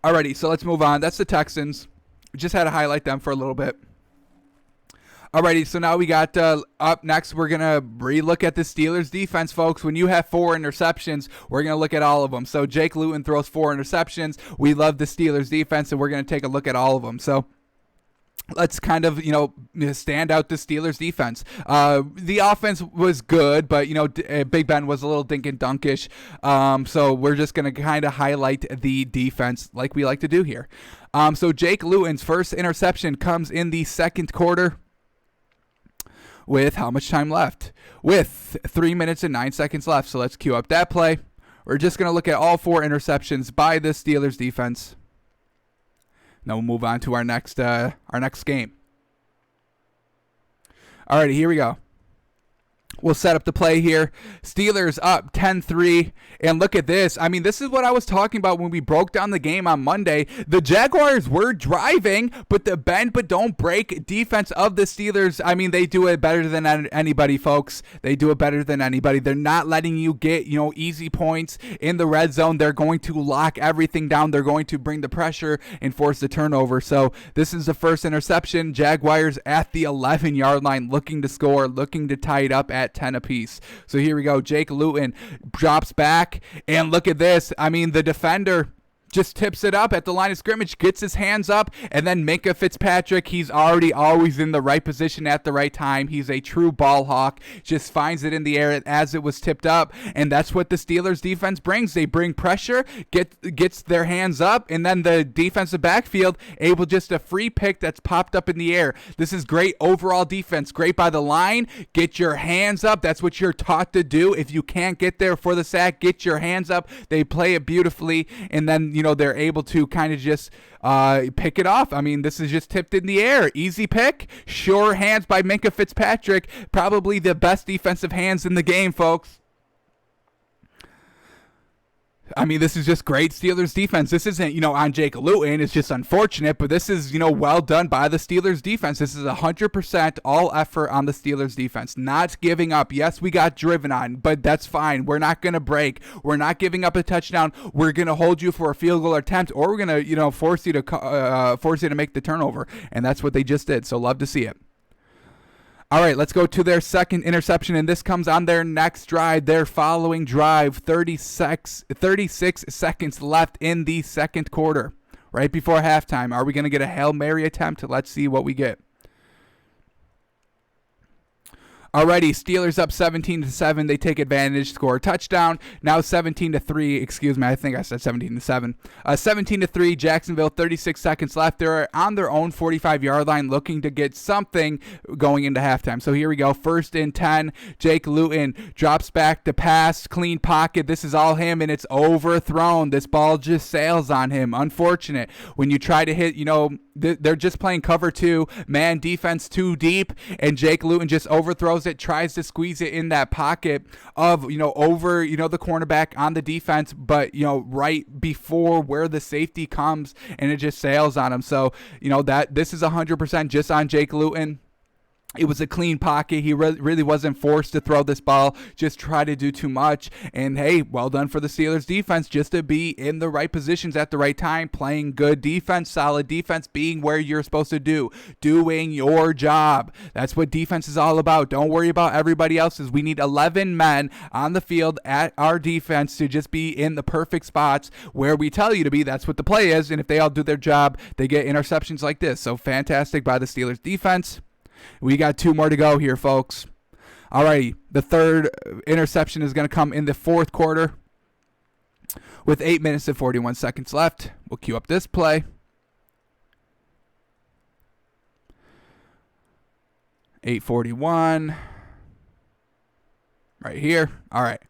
Alrighty, so let's move on. That's the Texans. We just had to highlight them for a little bit. Alrighty, so now we got up next, we're going to relook at the Steelers defense, folks. When you have 4 interceptions, we're going to look at all of them. So Jake Luton throws 4 interceptions. We love the Steelers defense, and we're going to take a look at all of them. So let's kind of, stand out the Steelers defense. The offense was good, but, Big Ben was a little dink and dunkish. So we're just going to kind of highlight the defense like we like to do here. So Jake Luton's first interception comes in the second quarter. With how much time left? With 3 minutes and 9 seconds left. So let's cue up that play. We're just going to look at all 4 interceptions by the Steelers defense. Now we'll move on to our next game. Alrighty, here we go. We'll set up the play here. Steelers up 10-3. And look at this. I mean, this is what I was talking about when we broke down the game on Monday. The Jaguars were driving, but the bend but don't break defense of the Steelers, I mean, they do it better than anybody, folks. They do it better than anybody. They're not letting you get, easy points in the red zone. They're going to lock everything down. They're going to bring the pressure and force the turnover. So this is the first interception. Jaguars at the 11-yard line looking to score, looking to tie it up at 10 apiece. So here we go. Jake Luton drops back, and look at this. I mean, the defender just tips it up at the line of scrimmage, gets his hands up, and then Minkah Fitzpatrick, he's already always in the right position at the right time. He's a true ball hawk, just finds it in the air as it was tipped up, and that's what the Steelers defense brings. They bring pressure, gets their hands up, and then the defensive backfield able just a free pick that's popped up in the air. This is great overall defense, great by the line. Get your hands up. That's what you're taught to do. If you can't get there for the sack, get your hands up. They play it beautifully, and then they're able to kind of just pick it off. I mean, this is just tipped in the air. Easy pick. Sure hands by Minkah Fitzpatrick. Probably the best defensive hands in the game, folks. I mean, this is just great Steelers defense. This isn't, on Jake Luton. It's just unfortunate, but this is, well done by the Steelers defense. This is 100% all effort on the Steelers defense. Not giving up. Yes, we got driven on, but that's fine. We're not going to break. We're not giving up a touchdown. We're going to hold you for a field goal attempt, or we're going to, force you to make the turnover. And that's what they just did. So love to see it. All right, let's go to their second interception, and this comes on their next drive, their following drive, 36 seconds left in the second quarter, right before halftime. Are we going to get a Hail Mary attempt? Let's see what we get. Alrighty, Steelers up 17-7. They take advantage, score a touchdown. Now 17-3. Excuse me, I think I said 17-7. 17-3. Jacksonville. 36 seconds left. They're on their own 45-yard line, looking to get something going into halftime. So here we go. 1st and 10. Jake Luton drops back to pass, clean pocket. This is all him, and it's overthrown. This ball just sails on him. Unfortunate. When you try to hit, they're just playing cover 2, man defense too deep, and Jake Luton just overthrows it, tries to squeeze it in that pocket of, over, the cornerback on the defense, but, right before where the safety comes, and it just sails on him. So, that this is 100% just on Jake Luton. It was a clean pocket. He really wasn't forced to throw this ball, just try to do too much. And, hey, well done for the Steelers defense just to be in the right positions at the right time, playing good defense, solid defense, being where you're supposed to do, doing your job. That's what defense is all about. Don't worry about everybody else's. We need 11 men on the field at our defense to just be in the perfect spots where we tell you to be. That's what the play is. And if they all do their job, they get interceptions like this. So fantastic by the Steelers defense. We got 2 more to go here, folks. All right, the third interception is going to come in the fourth quarter with 8 minutes and 41 seconds left. We'll cue up this play. .841 right here. All right.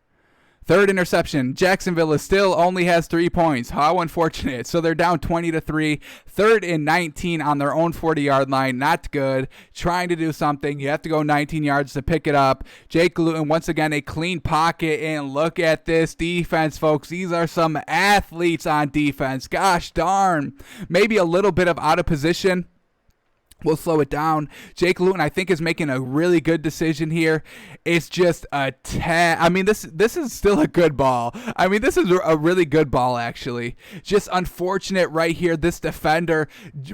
Third interception. Jacksonville is still only has 3 points. How unfortunate. So they're down 20-3. 3rd and 19 on their own 40-yard line. Not good. Trying to do something. You have to go 19 yards to pick it up. Jake Luton, once again, a clean pocket. And look at this defense, folks. These are some athletes on defense. Gosh darn. Maybe a little bit of out of position. We'll slow it down. Jake Luton, I think, is making a really good decision here. It's just a I mean, this is still a good ball. I mean, this is a really good ball, actually. Just unfortunate right here. This defender,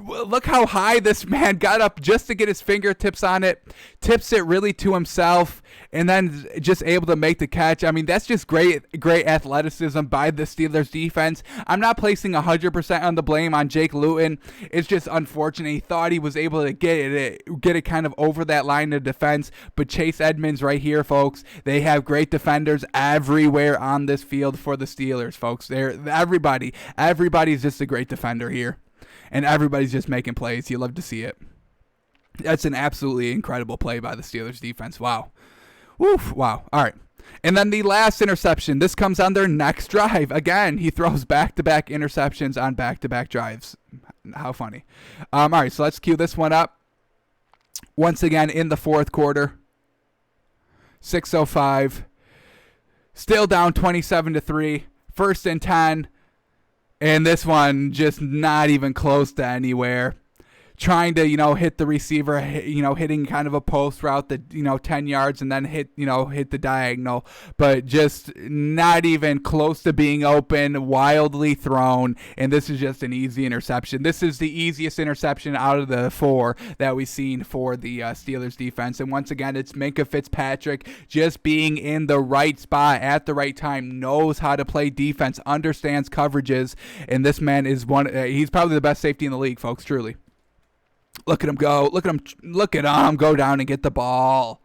look how high this man got up just to get his fingertips on it. Tips it really to himself, and then just able to make the catch. I mean, that's just great athleticism by the Steelers defense. I'm not placing 100% on the blame on Jake Luton. It's just unfortunate. He thought he was able to get it kind of over that line of defense, but Chase Edmonds right here, folks, they have great defenders everywhere on this field for the Steelers, folks. Everybody's just a great defender here, and everybody's just making plays. You love to see it. That's an absolutely incredible play by the Steelers defense. Wow. Woof. Wow. All right. And then the last interception. This comes on their next drive. Again, he throws back-to-back interceptions on back-to-back drives. How funny. All right, so let's cue this one up. Once again in the fourth quarter. 6:05. Still down 27-3. 1st and 10. And this one just not even close to anywhere. Trying to, hit the receiver, hitting kind of a post route that, 10 yards and then hit the diagonal, but just not even close to being open, wildly thrown, and this is just an easy interception. This is the easiest interception out of the 4 that we've seen for the Steelers defense, and once again, it's Minkah Fitzpatrick just being in the right spot at the right time, knows how to play defense, understands coverages, and this man is he's probably the best safety in the league, folks, truly. Look at him go. Look at him go down and get the ball.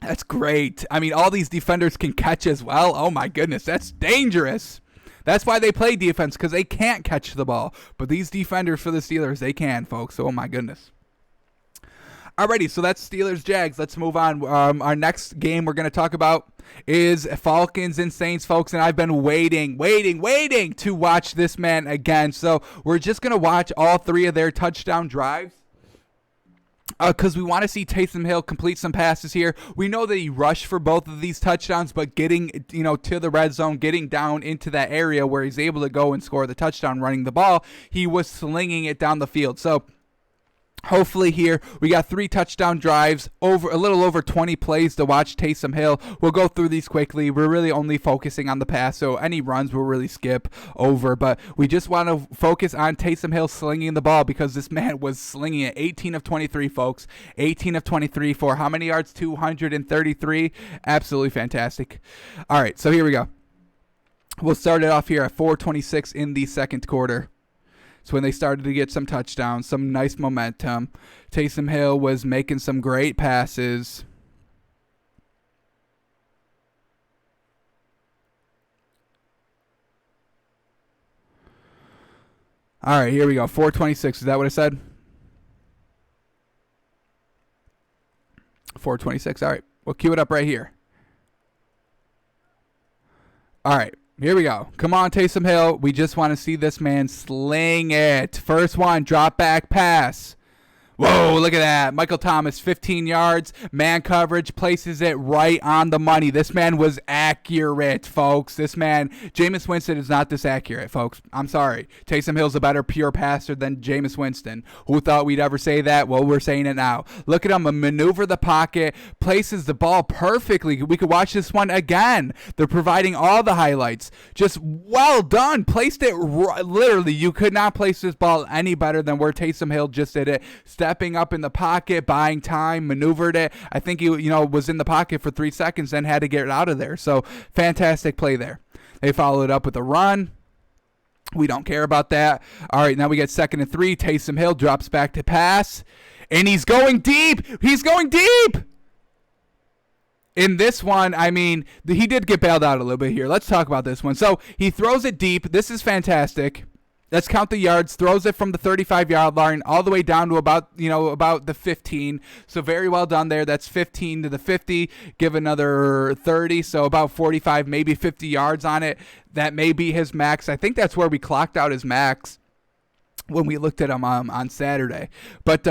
That's great. I mean, all these defenders can catch as well. Oh, my goodness. That's dangerous. That's why they play defense, because they can't catch the ball. But these defenders for the Steelers, they can, folks. Oh, my goodness. Alrighty, so that's Steelers-Jags. Let's move on. Our next game we're going to talk about is Falcons and Saints, folks, and I've been waiting to watch this man again. So we're just going to watch all 3 of their touchdown drives because we want to see Taysom Hill complete some passes here. We know that he rushed for both of these touchdowns, but getting to the red zone, getting down into that area where he's able to go and score the touchdown running the ball, he was slinging it down the field. So hopefully here, we got 3 touchdown drives, a little over 20 plays to watch Taysom Hill. We'll go through these quickly. We're really only focusing on the pass, so any runs we'll really skip over. But we just want to focus on Taysom Hill slinging the ball because this man was slinging it. 18 of 23, folks. 18 of 23 for how many yards? 233. Absolutely fantastic. All right, so here we go. We'll start it off here at 4:26 in the second quarter. So when they started to get some touchdowns, some nice momentum. Taysom Hill was making some great passes. All right, here we go. 4:26. Is that what I said? 4:26. All right. We'll cue it up right here. All right. Here we go. Come on, Taysom Hill. We just want to see this man sling it. First one, drop back pass. Whoa, look at that. Michael Thomas, 15 yards, man coverage, places it right on the money. This man was accurate, folks. Jameis Winston is not this accurate, folks. I'm sorry. Taysom Hill's a better pure passer than Jameis Winston. Who thought we'd ever say that? Well, we're saying it now. Look at him maneuver the pocket, places the ball perfectly. We could watch this one again. They're providing all the highlights. Just well done. Placed it literally. You could not place this ball any better than where Taysom Hill just did it. Stepping up in the pocket, buying time, maneuvered it. I think he, was in the pocket for 3 seconds, then had to get out of there. So fantastic play there. They followed up with a run. We don't care about that. All right, now we get 2nd and 3. Taysom Hill drops back to pass, and he's going deep. He's going deep. In this one, I mean, he did get bailed out a little bit here. Let's talk about this one. So he throws it deep. This is fantastic. Let's count the yards. Throws it from the 35-yard line all the way down to about the 15. So very well done there. That's 15 to the 50. Give another 30, so about 45, maybe 50 yards on it. That may be his max. I think that's where we clocked out his max when we looked at him on Saturday. But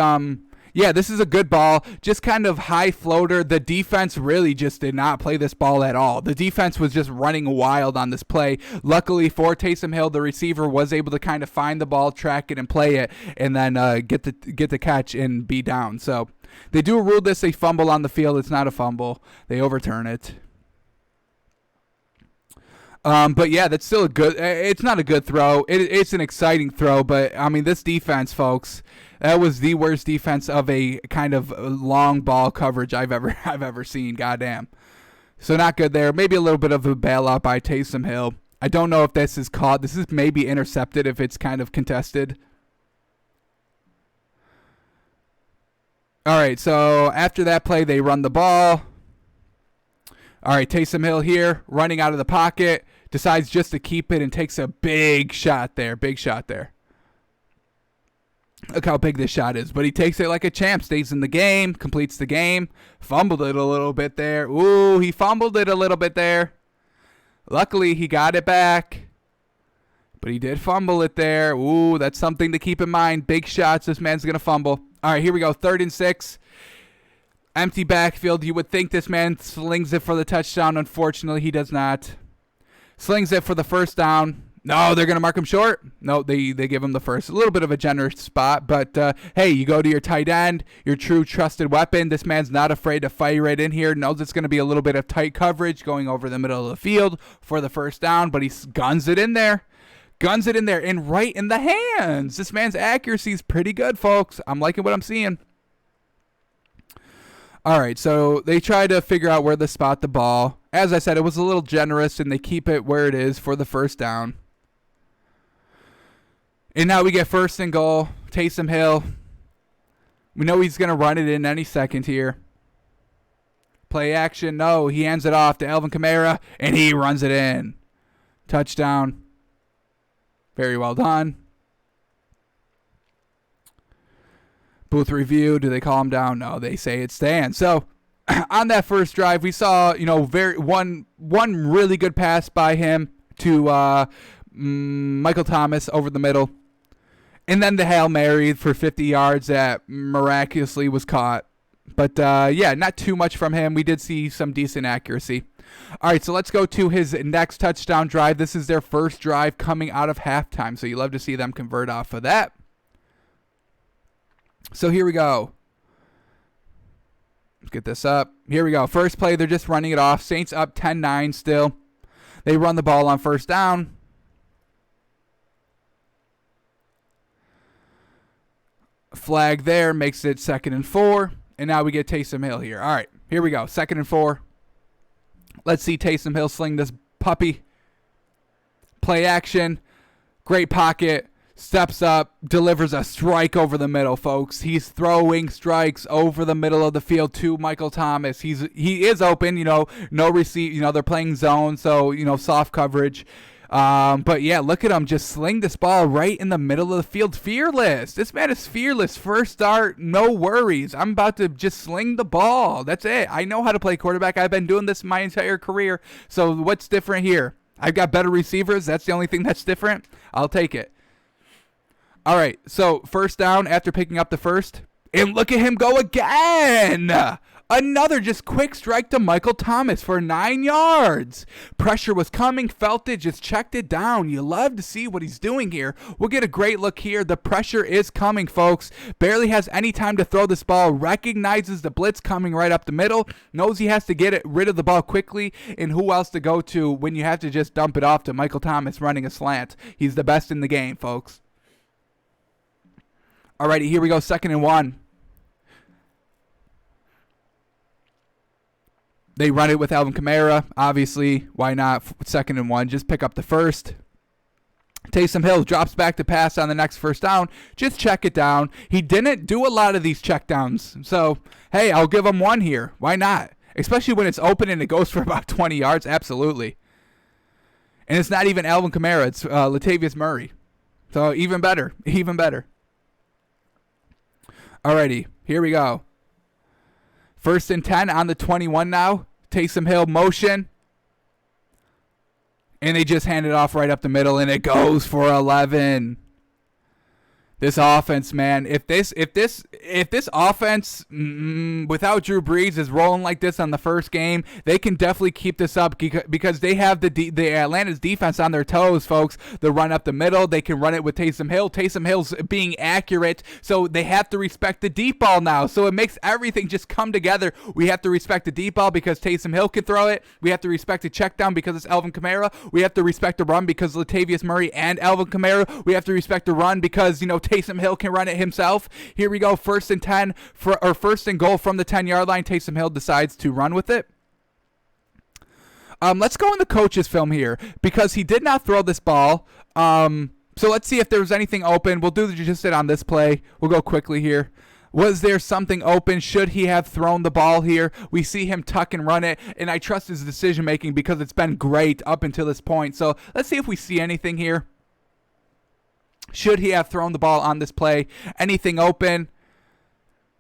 yeah, this is a good ball. Just kind of high floater. The defense really just did not play this ball at all. The defense was just running wild on this play. Luckily for Taysom Hill, the receiver was able to kind of find the ball, track it, and play it, and then get the catch and be down. So they do rule this a fumble on the field. It's not a fumble. They overturn it. But yeah, that's still it's not a good throw. It's an exciting throw, but I mean, this defense, folks, that was the worst defense of a kind of long ball coverage I've ever seen. Goddamn. So not good there. Maybe a little bit of a bailout by Taysom Hill. I don't know if this is caught. This is maybe intercepted if it's kind of contested. All right, so after that play, they run the ball. All right, Taysom Hill here, running out of the pocket, decides just to keep it and takes a big shot there. Big shot there. Look how big this shot is. But he takes it like a champ, stays in the game, completes the game, fumbled it a little bit there. Ooh, he fumbled it a little bit there. Luckily, he got it back. But he did fumble it there. Ooh, that's something to keep in mind. Big shots, this man's going to fumble. All right, here we go, 3rd and 6. Empty backfield. You would think this man slings it for the touchdown. Unfortunately, he does not. Slings it for the first down. No, they're going to mark him short. No, they give him the first. A little bit of a generous spot, but hey, you go to your tight end, your true trusted weapon. This man's not afraid to fire right in here. Knows it's going to be a little bit of tight coverage going over the middle of the field for the first down, but he guns it in there. Guns it in there and right in the hands. This man's accuracy is pretty good, folks. I'm liking what I'm seeing. All right, so they try to figure out where to spot the ball. As I said, it was a little generous, and they keep it where it is for the first down. And now we get 1st and goal. Taysom Hill. We know he's going to run it in any second here. Play action. No, he hands it off to Alvin Kamara, and he runs it in. Touchdown. Very well done. Booth review. Do they call him down? No, they say it stands. So on that first drive, we saw one really good pass by him to Michael Thomas over the middle, and then the Hail Mary for 50 yards that miraculously was caught. But yeah, not too much from him. We did see some decent accuracy. All right, so let's go to his next touchdown drive. This is their first drive coming out of halftime, so you love to see them convert off of that. So here we go. Let's get this up. Here we go. First play, they're just running it off. Saints up 10-9 still. They run the ball on first down. Flag there makes it 2nd and 4. And now we get Taysom Hill here. All right, here we go. 2nd and 4. Let's see Taysom Hill sling this puppy. Play action. Great pocket. Steps up, delivers a strike over the middle, folks. He's throwing strikes over the middle of the field to Michael Thomas. He is open, no receive, they're playing zone, so, soft coverage. But yeah, look at him just sling this ball right in the middle of the field. Fearless. This man is fearless. First start, no worries. I'm about to just sling the ball. That's it. I know how to play quarterback. I've been doing this my entire career. So what's different here? I've got better receivers. That's the only thing that's different. I'll take it. All right, so first down after picking up the first. And look at him go again. Another just quick strike to Michael Thomas for 9 yards. Pressure was coming, felt it, just checked it down. You love to see what he's doing here. We'll get a great look here. The pressure is coming, folks. Barely has any time to throw this ball. Recognizes the blitz coming right up the middle. Knows he has to get rid of the ball quickly. And who else to go to when you have to just dump it off to Michael Thomas running a slant. He's the best in the game, folks. Alrighty, here we go, 2nd and 1. They run it with Alvin Kamara. Obviously, why not? 2nd and 1. Just pick up the first. Taysom Hill drops back to pass on the next first down. Just check it down. He didn't do a lot of these checkdowns. So, hey, I'll give him one here. Why not? Especially when it's open and it goes for about 20 yards. Absolutely. And it's not even Alvin Kamara. It's Latavius Murray. So even better, even better. Alrighty, here we go. 1st and 10 on the 21 now. Taysom Hill motion. And they just hand it off right up the middle, and it goes for 11. This offense, man, if this offense without Drew Brees is rolling like this on the first game, they can definitely keep this up because they have the Atlanta's defense on their toes, folks. They run up the middle. They can run it with Taysom Hill. Taysom Hill's being accurate, so they have to respect the deep ball now. So it makes everything just come together. We have to respect the deep ball because Taysom Hill can throw it. We have to respect the check down because it's Alvin Kamara. We have to respect the run because Latavius Murray and Alvin Kamara. We have to respect the run because, Taysom Hill can run it himself. Here we go, 1st and 10 1st and goal from the 10-yard line. Taysom Hill decides to run with it. Let's go in the coach's film here because he did not throw this ball. So let's see if there was anything open. We'll do just it on this play. We'll go quickly here. Was there something open? Should he have thrown the ball here? We see him tuck and run it, and I trust his decision making because it's been great up until this point. So let's see if we see anything here. Should he have thrown the ball on this play? Anything open?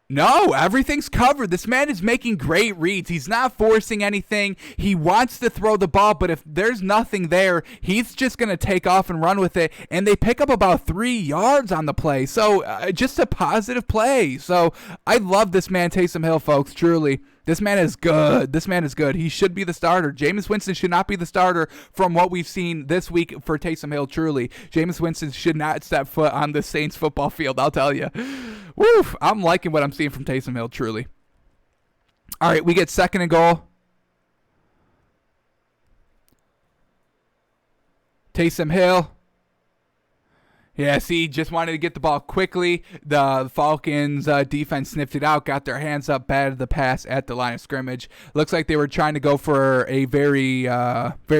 No, everything's covered. This man is making great reads. He's not forcing anything. He wants to throw the ball, but if there's nothing there, he's just going to take off and run with it. And they pick up about 3 yards on the play. So just a positive play. So I love this man, Taysom Hill, folks, truly. This man is good. This man is good. He should be the starter. Jameis Winston should not be the starter from what we've seen this week for Taysom Hill, truly. Jameis Winston should not step foot on the Saints football field, I'll tell you. Woo, I'm liking what I'm seeing from Taysom Hill, truly. All right, we get 2nd and goal. Taysom Hill. Yeah, see, just wanted to get the ball quickly. The Falcons defense sniffed it out, got their hands up, batted the pass at the line of scrimmage. Looks like they were trying to go for a very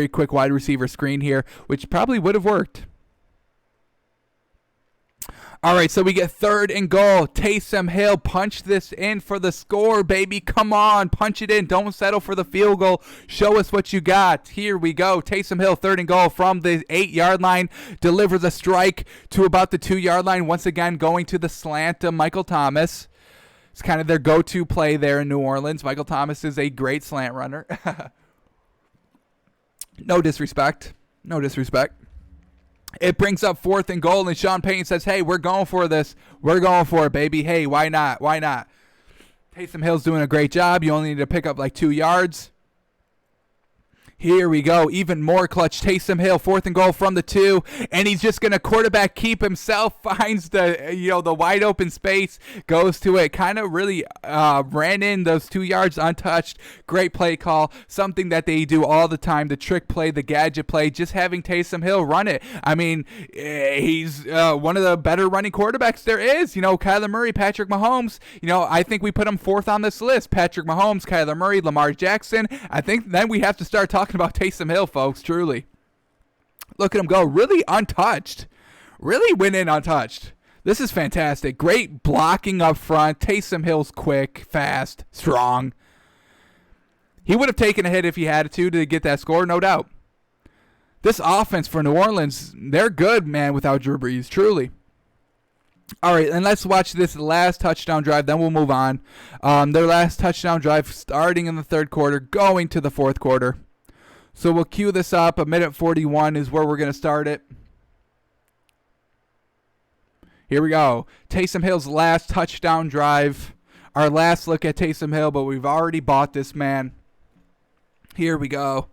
quick wide receiver screen here, which probably would have worked. All right, so we get 3rd and goal. Taysom Hill, punch this in for the score, baby. Come on, punch it in. Don't settle for the field goal. Show us what you got. Here we go. Taysom Hill, 3rd and goal from the 8-yard line. Delivers a strike to about the 2-yard line. Once again, going to the slant to Michael Thomas. It's kind of their go-to play there in New Orleans. Michael Thomas is a great slant runner. No disrespect. No disrespect. It brings up 4th and goal, and Sean Payton says, hey, we're going for this. We're going for it, baby. Hey, why not? Why not? Taysom Hill's doing a great job. You only need to pick up like 2 yards. Here we go. Even more clutch. Taysom Hill, 4th and goal from the 2. And he's just going to quarterback keep himself. Finds the wide open space. Goes to it. Kind of really ran in those 2 yards untouched. Great play call. Something that they do all the time. The trick play, the gadget play. Just having Taysom Hill run it. I mean, he's one of the better running quarterbacks there is. Kyler Murray, Patrick Mahomes. I think we put him 4th on this list. Patrick Mahomes, Kyler Murray, Lamar Jackson. I think then we have to start talking about Taysom Hill, folks, truly. Look at him go. Really untouched. Really went in untouched. This is fantastic. Great blocking up front. Taysom Hill's quick, fast, strong. He would have taken a hit if he had to get that score, no doubt. This offense for New Orleans, they're good, man, without Drew Brees, truly. All right, and let's watch this last touchdown drive, then we'll move on. Their last touchdown drive starting in the 3rd quarter, going to the 4th quarter. So we'll cue this up. 1:41 is where we're going to start it. Here we go. Taysom Hill's last touchdown drive. Our last look at Taysom Hill, but we've already bought this man. Here we go.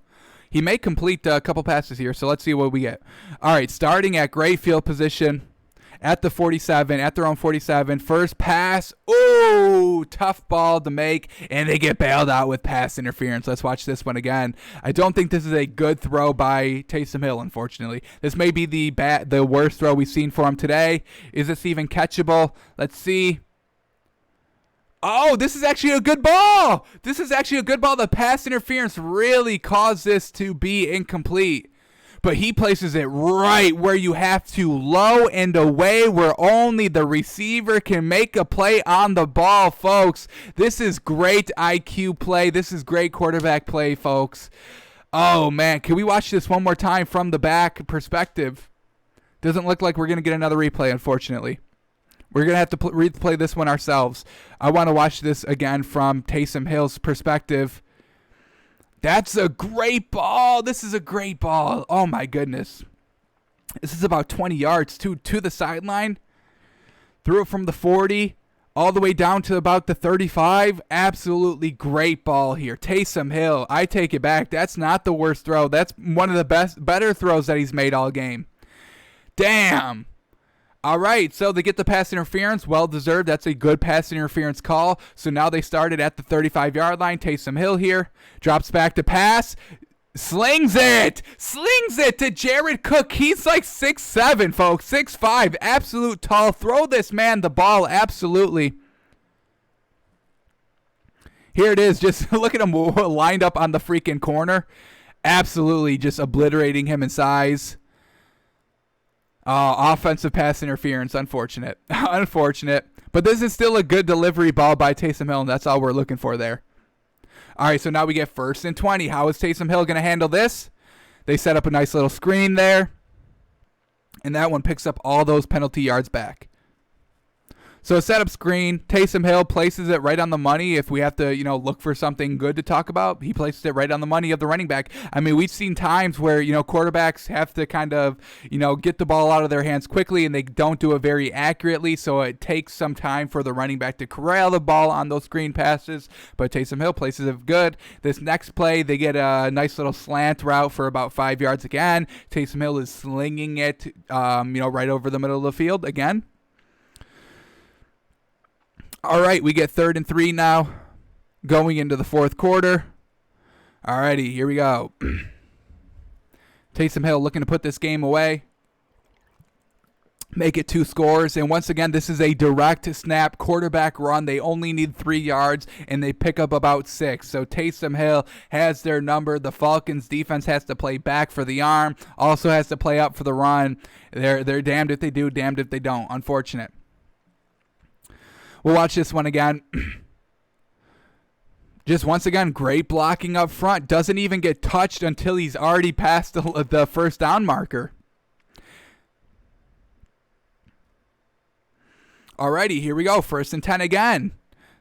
He may complete a couple passes here, so let's see what we get. All right, starting at great field position. At the 47, at their own 47. First pass. Ooh, tough ball to make. And they get bailed out with pass interference. Let's watch this one again. I don't think this is a good throw by Taysom Hill, unfortunately. This may be the worst throw we've seen for him today. Is this even catchable? Let's see. Oh, this is actually a good ball. This is actually a good ball. The pass interference really caused this to be incomplete. But he places it right where you have to, low and away, where only the receiver can make a play on the ball, folks. This is great IQ play. This is great quarterback play, folks. Oh, man. Can we watch this one more time from the back perspective? Doesn't look like we're going to get another replay, unfortunately. We're going to have to replay this one ourselves. I want to watch this again from Taysom Hill's perspective. That's a great ball. This is a great ball. Oh, my goodness. This is about 20 yards to the sideline. Threw it from the 40 all the way down to about the 35. Absolutely great ball here. Taysom Hill, I take it back. That's not the worst throw. That's one of the better throws that he's made all game. Damn. All right, so they get the pass interference. Well deserved. That's a good pass interference call. So now they started at the 35-yard line. Taysom Hill here. Drops back to pass. Slings it to Jared Cook. He's like 6'7", folks, 6'5", absolute tall. Throw this man the ball, absolutely. Here it is, just look at him lined up on the freaking corner. Absolutely just obliterating him in size. Offensive pass interference, unfortunate. Unfortunate. But this is still a good delivery ball by Taysom Hill, and that's all we're looking for there. All right, so now we get 1st and 20. How is Taysom Hill going to handle this? They set up a nice little screen there. And that one picks up all those penalty yards back. So a setup screen, Taysom Hill places it right on the money. If we have to, look for something good to talk about, he places it right on the money of the running back. I mean, we've seen times where, quarterbacks have to kind of, get the ball out of their hands quickly and they don't do it very accurately. So it takes some time for the running back to corral the ball on those screen passes. But Taysom Hill places it good. This next play, they get a nice little slant route for about 5 yards again. Taysom Hill is slinging it, right over the middle of the field again. All right, we get 3rd and 3 now, going into the 4th quarter. All righty, here we go. Taysom Hill looking to put this game away, make it 2 scores. And once again, this is a direct snap quarterback run. They only need 3 yards, and they pick up about 6. So Taysom Hill has their number. The Falcons defense has to play back for the arm, also has to play up for the run. They're damned if they do, damned if they don't. Unfortunate. We'll watch this one again. Just once again, great blocking up front. Doesn't even get touched until he's already past the first down marker. Alrighty, here we go. 1st and 10 again.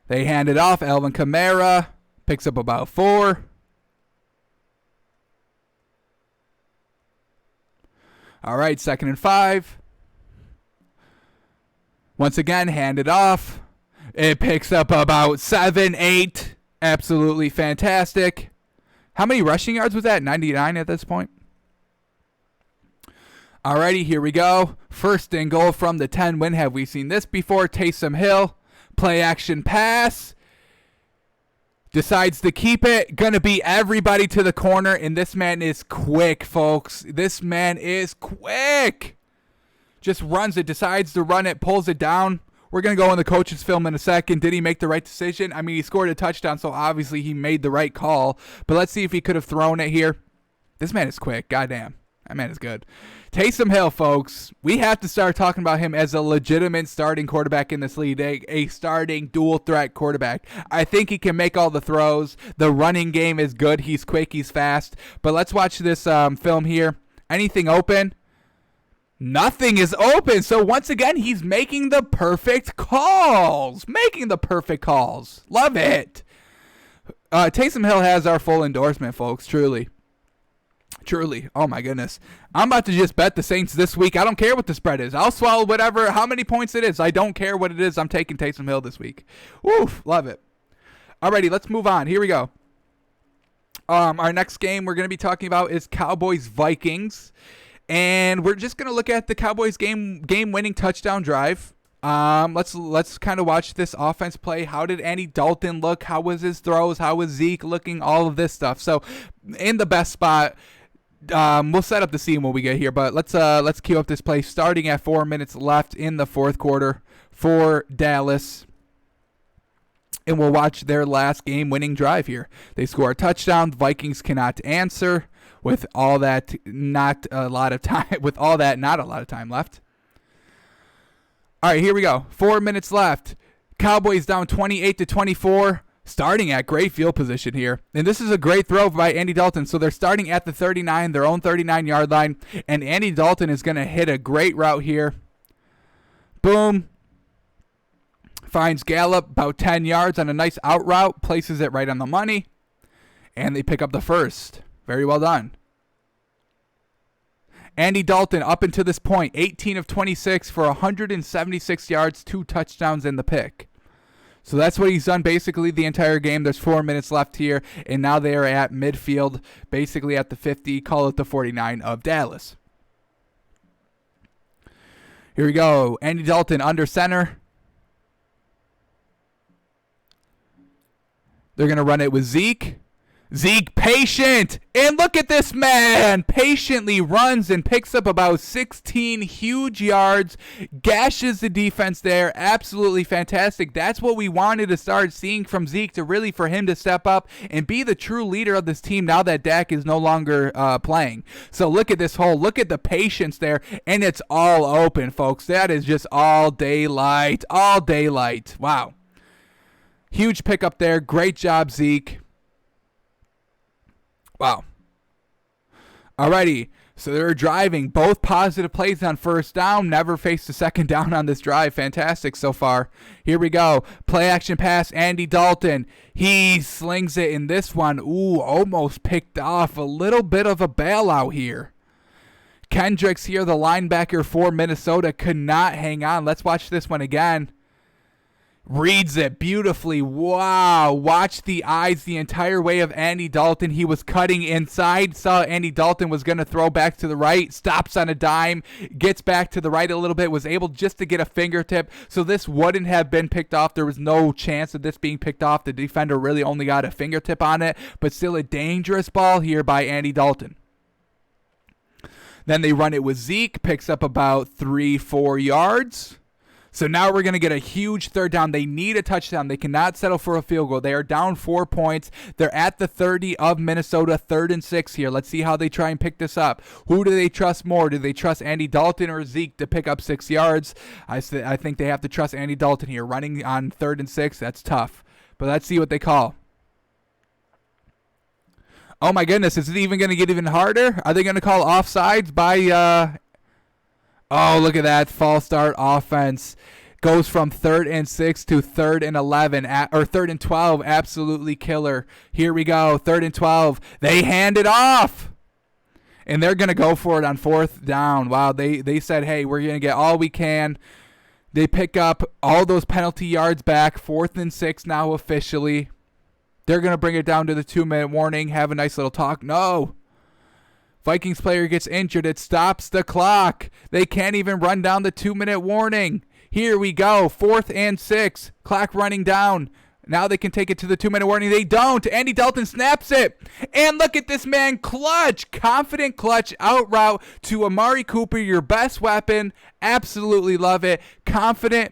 They hand it off. Alvin Kamara picks up about 4. All right, 2nd and 5. Once again, hand it off. It picks up about 7, 8. Absolutely fantastic. How many rushing yards was that? 99 at this point. Alrighty, here we go. 1st and goal from the 10. When have we seen this before? Taysom Hill. Play action pass. Decides to keep it. Gonna be everybody to the corner. And this man is quick, folks. This man is quick. Just runs it. Decides to run it. Pulls it down. We're going to go in the coach's film in a second. Did he make the right decision? I mean, he scored a touchdown, so obviously he made the right call. But let's see if he could have thrown it here. This man is quick. Goddamn. That man is good. Taysom Hill, folks. We have to start talking about him as a legitimate starting quarterback in this league. A starting dual-threat quarterback. I think he can make all the throws. The running game is good. He's quick. He's fast. But let's watch this film here. Anything open? Nothing is open. So once again, he's making the perfect calls. Love it. Taysom Hill has our full endorsement, folks. Truly. Oh my goodness. I'm about to just bet the Saints this week. I don't care what the spread is. I'll swallow how many points it is. I don't care what it is. I'm taking Taysom Hill this week. Woof. Love it. Alrighty, let's move on. Here we go. Our next game we're going to be talking about is Cowboys-Vikings. And we're just going to look at the Cowboys game-winning touchdown drive. Let's kind of watch this offense play. How did Andy Dalton look? How was his throws? How was Zeke looking? All of this stuff. So, in the best spot, we'll set up the scene when we get here. But let's cue up this play starting at 4 minutes left in the 4th quarter for Dallas. And we'll watch their last game-winning drive here. They score a touchdown. The Vikings cannot answer. With all that, not a lot of time left. All right, here we go. 4 minutes left. Cowboys down 28-24. starting at great field position here. And this is a great throw by Andy Dalton. So they're starting at the 39, their own 39-yard line. And Andy Dalton is going to hit a great route here. Boom. Finds Gallup about 10 yards on a nice out route. Places it right on the money. And they pick up the first. Very well done. Andy Dalton, up until this point, 18 of 26 for 176 yards, 2 touchdowns in the pick. So that's what he's done basically the entire game. There's 4 minutes left here, and now they are at midfield, basically at the 50, call it the 49 of Dallas. Here we go. Andy Dalton under center. They're going to run it with Zeke. Zeke patient, and look at this man, patiently runs and picks up about 16 huge yards, gashes the defense there, absolutely fantastic. That's what we wanted to start seeing from Zeke, to really for him to step up and be the true leader of this team now that Dak is no longer playing. So look at this hole, look at the patience there, and it's all open, folks. That is just all daylight, wow. Huge pickup there, great job, Zeke. Wow. Alrighty, so they're driving. Both positive plays on first down. Never faced a second down on this drive. Fantastic so far. Here we go. Play action pass, Andy Dalton. He slings it in this one. Ooh, almost picked off. A little bit of a bailout here. Kendricks here, the linebacker for Minnesota, could not hang on. Let's watch this one again. Reads it beautifully. Wow. Watch the eyes the entire way of Andy Dalton. He was cutting inside. Saw Andy Dalton was going to throw back to the right. Stops on a dime. Gets back to the right a little bit. Was able just to get a fingertip. So this wouldn't have been picked off. There was no chance of this being picked off. The defender really only got a fingertip on it. But still a dangerous ball here by Andy Dalton. Then they run it with Zeke. Picks up about 3-4 yards. So now we're going to get a huge third down. They need a touchdown. They cannot settle for a field goal. They are down 4 points. They're at the 30 of Minnesota, 3rd and 6 here. Let's see how they try and pick this up. Who do they trust more? Do they trust Andy Dalton or Zeke to pick up 6 yards? I think they have to trust Andy Dalton here. Running on 3rd and 6, that's tough. But let's see what they call. Oh my goodness, is it even going to get even harder? Are they going to call offsides by... Oh, look at that. False start offense. Goes from 3rd and 6 to 3rd and 11, or 3rd and 12. Absolutely killer. Here we go. 3rd and 12. They hand it off. And they're going to go for it on 4th down. Wow, they said, hey, we're going to get all we can. They pick up all those penalty yards back. 4th and 6 now officially. They're going to bring it down to the 2-minute warning. Have a nice little talk. No. Vikings player gets injured. It stops the clock. They can't even run down the 2-minute warning. Here we go. 4th and 6. Clock running down. Now they can take it to the 2-minute warning. They don't. Andy Dalton snaps it. And look at this man clutch. Confident clutch out route to Amari Cooper. Your best weapon. Absolutely love it. Confident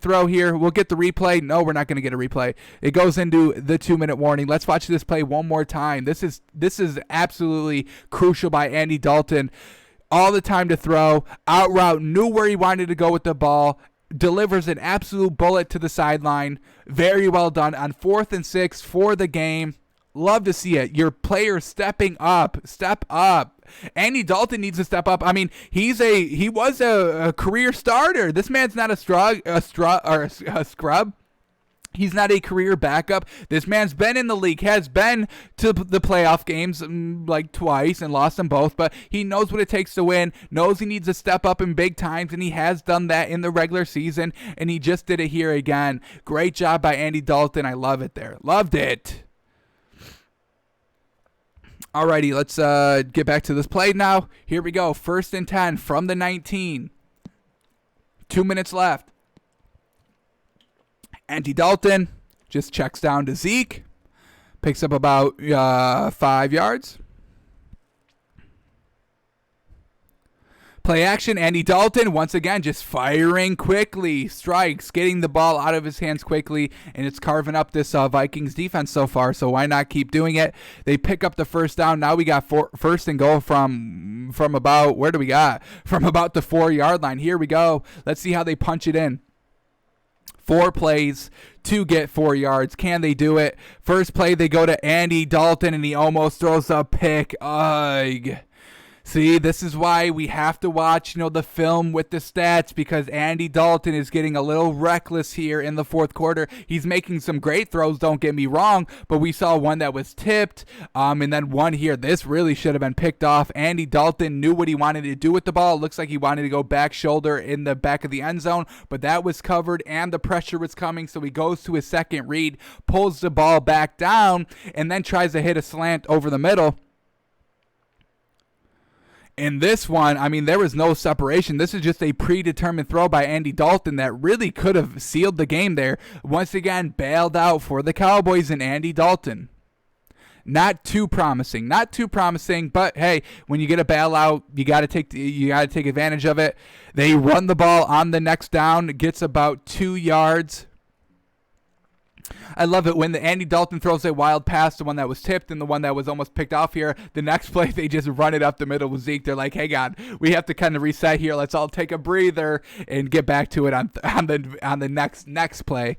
throw here. We'll get the replay. No, we're not going to get a replay. It goes into the 2-minute warning. Let's watch this play one more time. This is absolutely crucial by Andy Dalton. All the time to throw. Out route. Knew where he wanted to go with the ball. Delivers an absolute bullet to the sideline. Very well done on 4th and 6 for the game. Love to see it. Your player stepping up. Step up. Andy Dalton needs to step up. I mean, he was a career starter. This man's not a scrub. He's not a career backup. This man's been in the league, has been to the playoff games like twice and lost them both, but he knows what it takes to win, knows he needs to step up in big times, and he has done that in the regular season, and he just did it here again. Great job by Andy Dalton. I love it there. Loved it. Alrighty, let's get back to this play now. Here we go. 1st and 10 from the 19. 2 minutes left. Andy Dalton just checks down to Zeke. Picks up about 5 yards. Play action, Andy Dalton, once again, just firing quickly. Strikes, getting the ball out of his hands quickly, and it's carving up this Vikings defense so far, so why not keep doing it? They pick up the 1st down. Now we got 1st and goal from about, where do we got? From about the 4-yard line. Here we go. Let's see how they punch it in. 4 plays to get 4 yards. Can they do it? First play, they go to Andy Dalton, and he almost throws a pick. Ugh. See, this is why we have to watch, the film with the stats, because Andy Dalton is getting a little reckless here in the fourth quarter. He's making some great throws, don't get me wrong, but we saw one that was tipped, and then one here. This really should have been picked off. Andy Dalton knew what he wanted to do with the ball. It looks like he wanted to go back shoulder in the back of the end zone, but that was covered and the pressure was coming, so he goes to his second read, pulls the ball back down, and then tries to hit a slant over the middle. In this one, there was no separation. This is just a predetermined throw by Andy Dalton that really could have sealed the game there. Once again, bailed out for the Cowboys and Andy Dalton. Not too promising, but hey, when you get a bailout, you got to take advantage of it. They run the ball on the next down, gets about 2 yards. I love it when the Andy Dalton throws a wild pass, the one that was tipped and the one that was almost picked off here. The next play, they just run it up the middle with Zeke. They're like, hey, God, we have to kind of reset here. Let's all take a breather and get back to it on the next play.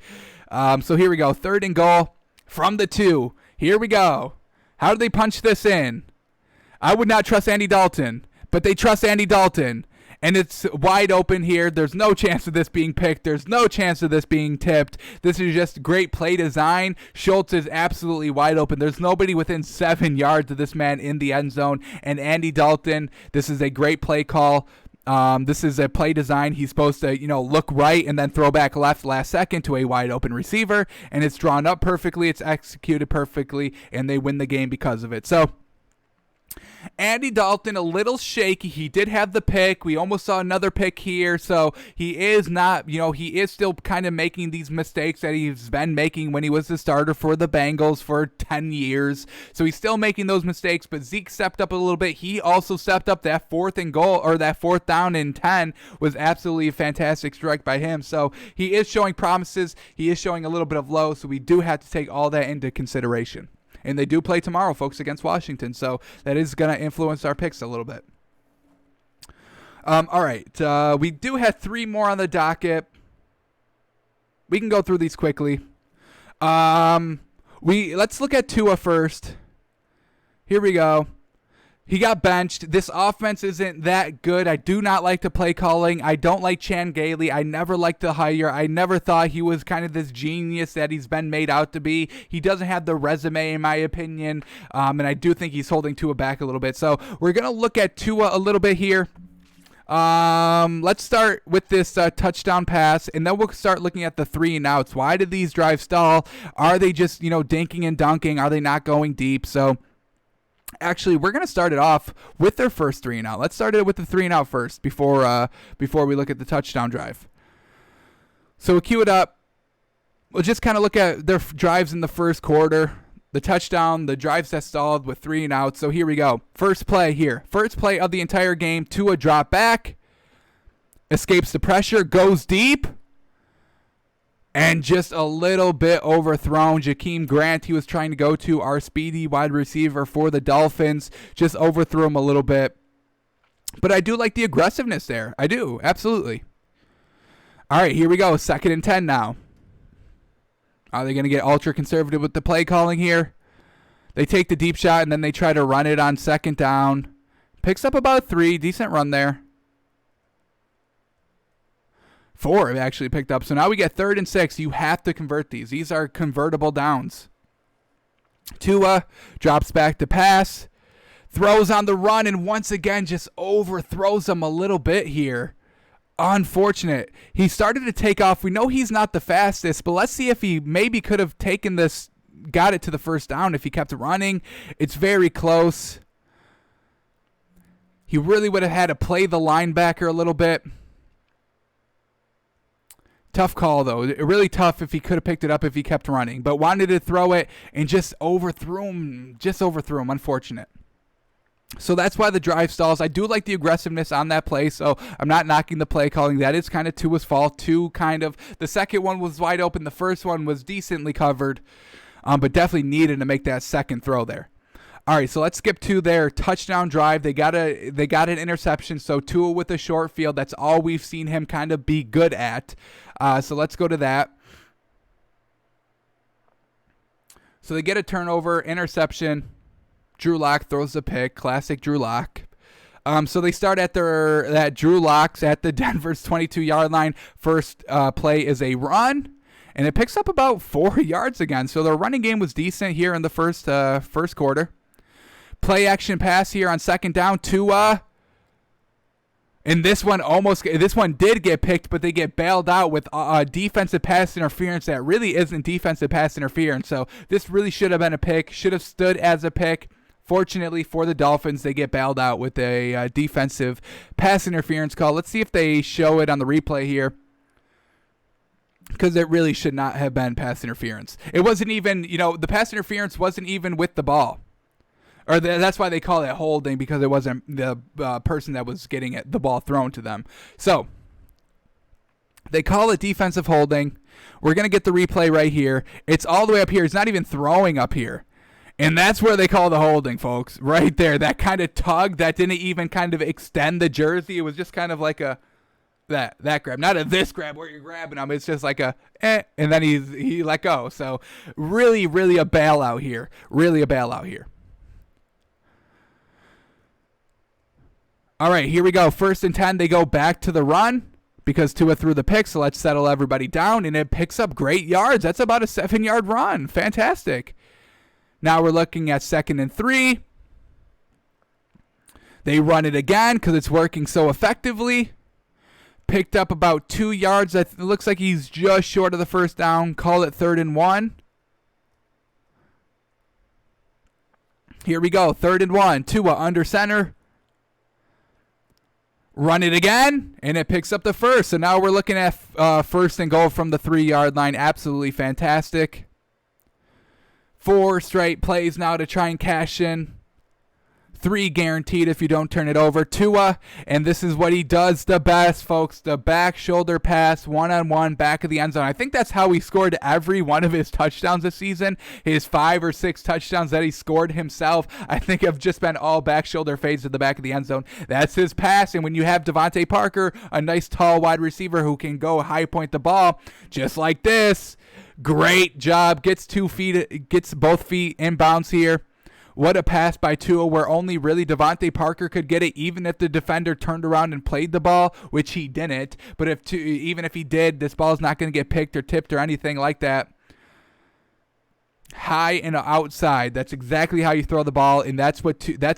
So here we go. 3rd and goal from the 2. Here we go. How do they punch this in? I would not trust Andy Dalton, but they trust Andy Dalton. And it's wide open here. There's no chance of this being picked. There's no chance of this being tipped. This is just great play design. Schultz is absolutely wide open. There's nobody within 7 yards of this man in the end zone. And Andy Dalton, this is a great play call. This is a play design. He's supposed to, look right and then throw back left last second to a wide open receiver. And it's drawn up perfectly. It's executed perfectly. And they win the game because of it. So Andy Dalton, a little shaky. He did have the pick. We almost saw another pick here. So he is not, he is still kind of making these mistakes that he's been making when he was the starter for the Bengals for 10 years. So he's still making those mistakes, but Zeke stepped up a little bit. He also stepped up. That 4th and goal, or that 4th down and 10 was absolutely a fantastic strike by him. So he is showing promises. He is showing a little bit of low. So we do have to take all that into consideration. And they do play tomorrow, folks, against Washington. So that is going to influence our picks a little bit. All right. We do have 3 more on the docket. We can go through these quickly. Let's look at Tua first. Here we go. He got benched. This offense isn't that good. I do not like the play calling. I don't like Chan Gailey. I never liked the hire. I never thought he was kind of this genius that he's been made out to be. He doesn't have the resume, in my opinion, and I do think he's holding Tua back a little bit. So we're going to look at Tua a little bit here. Let's start with this touchdown pass, and then we'll start looking at the 3 and outs. Why did these drives stall? Are they just, dinking and dunking? Are they not going deep? So actually, we're going to start it off with their first 3 and out. Let's start it with the 3 and out first before we look at the touchdown drive. So we'll cue it up. We'll just kind of look at their drives in the first quarter. The touchdown, the drives that stalled with 3 and out. So here we go. First play here. First play of the entire game. Tua drop back. Escapes the pressure. Goes deep. And just a little bit overthrown. Jakeem Grant, he was trying to go to our speedy wide receiver for the Dolphins. Just overthrew him a little bit. But I do like the aggressiveness there. I do. Absolutely. All right, here we go. 2nd and 10 now. Are they going to get ultra conservative with the play calling here? They take the deep shot and then they try to run it on 2nd down. Picks up about 3. Decent run there. 4 actually picked up. So now we get 3rd and 6. You have to convert these. These are convertible downs. Tua drops back to pass. Throws on the run and once again just overthrows him a little bit here. Unfortunate. He started to take off. We know he's not the fastest, but let's see if he maybe could have taken this, got it to the 1st down if he kept running. It's very close. He really would have had to play the linebacker a little bit. Tough call, though. Really tough if he could have picked it up if he kept running. But wanted to throw it and just overthrew him. Unfortunate. So that's why the drive stalls. I do like the aggressiveness on that play, so I'm not knocking the play calling. That is kind of Tua's fault, too, kind of. The second one was wide open. The first one was decently covered, but definitely needed to make that second throw there. All right, so let's skip to their touchdown drive. They got an interception, so Tua with a short field. That's all we've seen him kind of be good at. So let's go to that. So they get a turnover, interception. Drew Lock throws the pick. Classic Drew Lock. So they start at that Drew Lock's at the Denver's 22-yard line. First play is a run, and it picks up about 4 yards again. So their running game was decent here in the first quarter. Play action pass here on second down. Tua. And this one did get picked, but they get bailed out with defensive pass interference that really isn't defensive pass interference. So this really should have been a pick. Should have stood as a pick. Fortunately for the Dolphins, they get bailed out with a defensive pass interference call. Let's see if they show it on the replay here, because it really should not have been pass interference. It wasn't even, the pass interference wasn't even with the ball. Or that's why they call it holding, because it wasn't the person that was getting the ball thrown to them. So they call it defensive holding. We're going to get the replay right here. It's all the way up here. It's not even throwing up here. And that's where they call the holding, folks. Right there. That kind of tug that didn't even kind of extend the jersey. It was just kind of like that grab. Not a this grab where you're grabbing him. It's just like and then he let go. So really, really a bailout here. Really a bailout here. All right, here we go. 1st and 10. They go back to the run because Tua threw the pick. So let's settle everybody down. And it picks up great yards. That's about a 7-yard run. Fantastic. Now we're looking at 2nd and 3. They run it again because it's working so effectively. Picked up about 2 yards. It looks like he's just short of the first down. Call it 3rd and 1. Here we go. 3rd and 1. Tua under center. Run it again, and it picks up the first. So now we're looking at 1st and goal from the 3-yard line. Absolutely fantastic. 4 straight plays now to try and cash in. 3 guaranteed if you don't turn it over. Tua, and this is what he does the best, folks. The back shoulder pass, one-on-one, back of the end zone. I think that's how he scored every one of his touchdowns this season. His 5 or 6 touchdowns that he scored himself, I think have just been all back shoulder fades to the back of the end zone. That's his pass, and when you have Devontae Parker, a nice tall wide receiver who can go high point the ball, just like this, great job. Gets both feet inbounds here. What a pass by Tua, where only really Devontae Parker could get it, even if the defender turned around and played the ball, which he didn't. But even if he did, this ball is not going to get picked or tipped or anything like that. High and outside. That's exactly how you throw the ball, and that's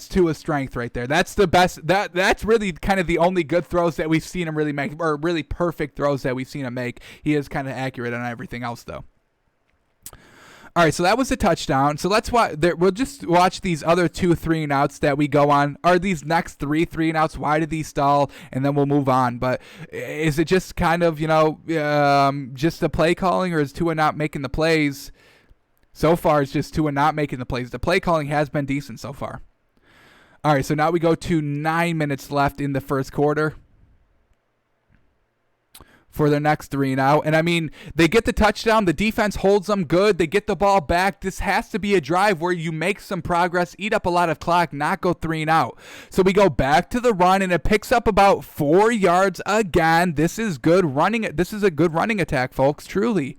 Tua's strength right there. That's the best. That's really kind of the only good throws that we've seen him really make, or really perfect throws that we've seen him make. He is kind of accurate on everything else, though. All right, so that was a touchdown. So let's watch. We'll just watch these other 2 3-and-outs that we go on. Are these next 3 3-and-outs? Why did these stall? And then we'll move on. But is it just kind of just the play calling, or is Tua not making the plays? So far, it's just Tua not making the plays. The play calling has been decent so far. All right, so now we go to 9 minutes left in the first quarter for their next 3-and-out. And I mean, they get the touchdown. The defense holds them good. They get the ball back. This has to be a drive where you make some progress, eat up a lot of clock, not go 3-and-out. So we go back to the run, and it picks up about 4 yards again. This is good running. This is a good running attack, folks, truly.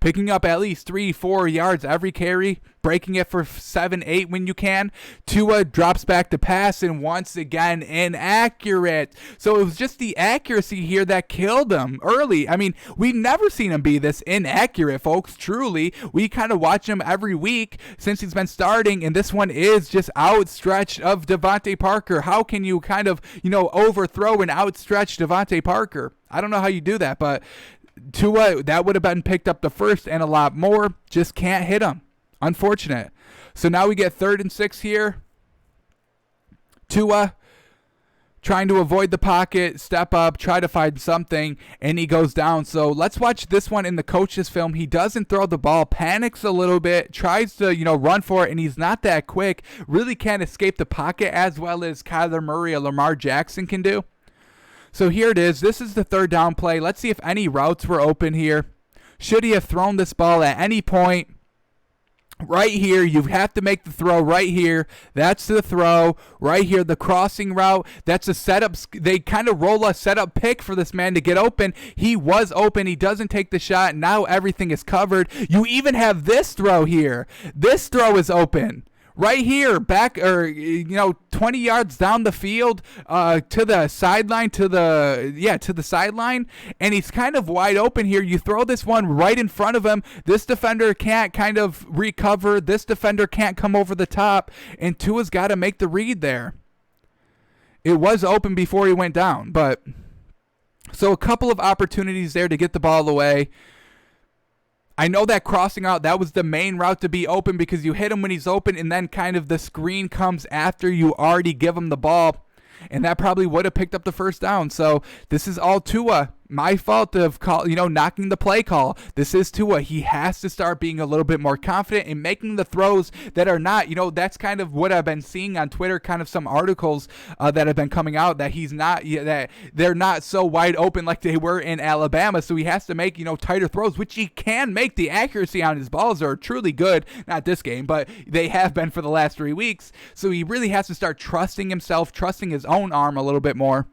Picking up at least 3-4 yards every carry, breaking it for 7-8 when you can. Tua drops back to pass, and once again, inaccurate. So it was just the accuracy here that killed him early. I mean, we've never seen him be this inaccurate, folks, truly. We kind of watch him every week since he's been starting, and this one is just outstretched of Devontae Parker. How can you kind of, overthrow and outstretch Devontae Parker? I don't know how you do that, but Tua, that would have been picked up the first and a lot more. Just can't hit him. Unfortunate. So now we get 3rd and 6 here. Tua trying to avoid the pocket, step up, try to find something, and he goes down. So let's watch this one in the coach's film. He doesn't throw the ball, panics a little bit, tries to, run for it, and he's not that quick. Really can't escape the pocket as well as Kyler Murray or Lamar Jackson can do. So here it is. This is the 3rd down play. Let's see if any routes were open here. Should he have thrown this ball at any point? Right here, you have to make the throw right here. That's the throw. Right here, the crossing route. That's a setup. They kind of roll a setup pick for this man to get open. He was open. He doesn't take the shot. Now everything is covered. You even have this throw here. This throw is open. Right here, back, or 20 yards down the field, to the sideline, to the sideline, and he's kind of wide open here. You throw this one right in front of him. This defender can't kind of recover. This defender can't come over the top, and Tua's got to make the read there. It was open before he went down, but so a couple of opportunities there to get the ball away. I know that crossing out, that was the main route to be open because you hit him when he's open and then kind of the screen comes after you already give him the ball. And that probably would have picked up the first down. So this is all Tua. My fault of knocking the play call. This is Tua. He has to start being a little bit more confident in making the throws that are not, that's kind of what I've been seeing on Twitter, kind of some articles that have been coming out that he's not, that they're not so wide open like they were in Alabama. So he has to make, tighter throws, which he can make. The accuracy on his balls are truly good. Not this game, but they have been for the last 3 weeks. So he really has to start trusting himself, trusting his own arm a little bit more.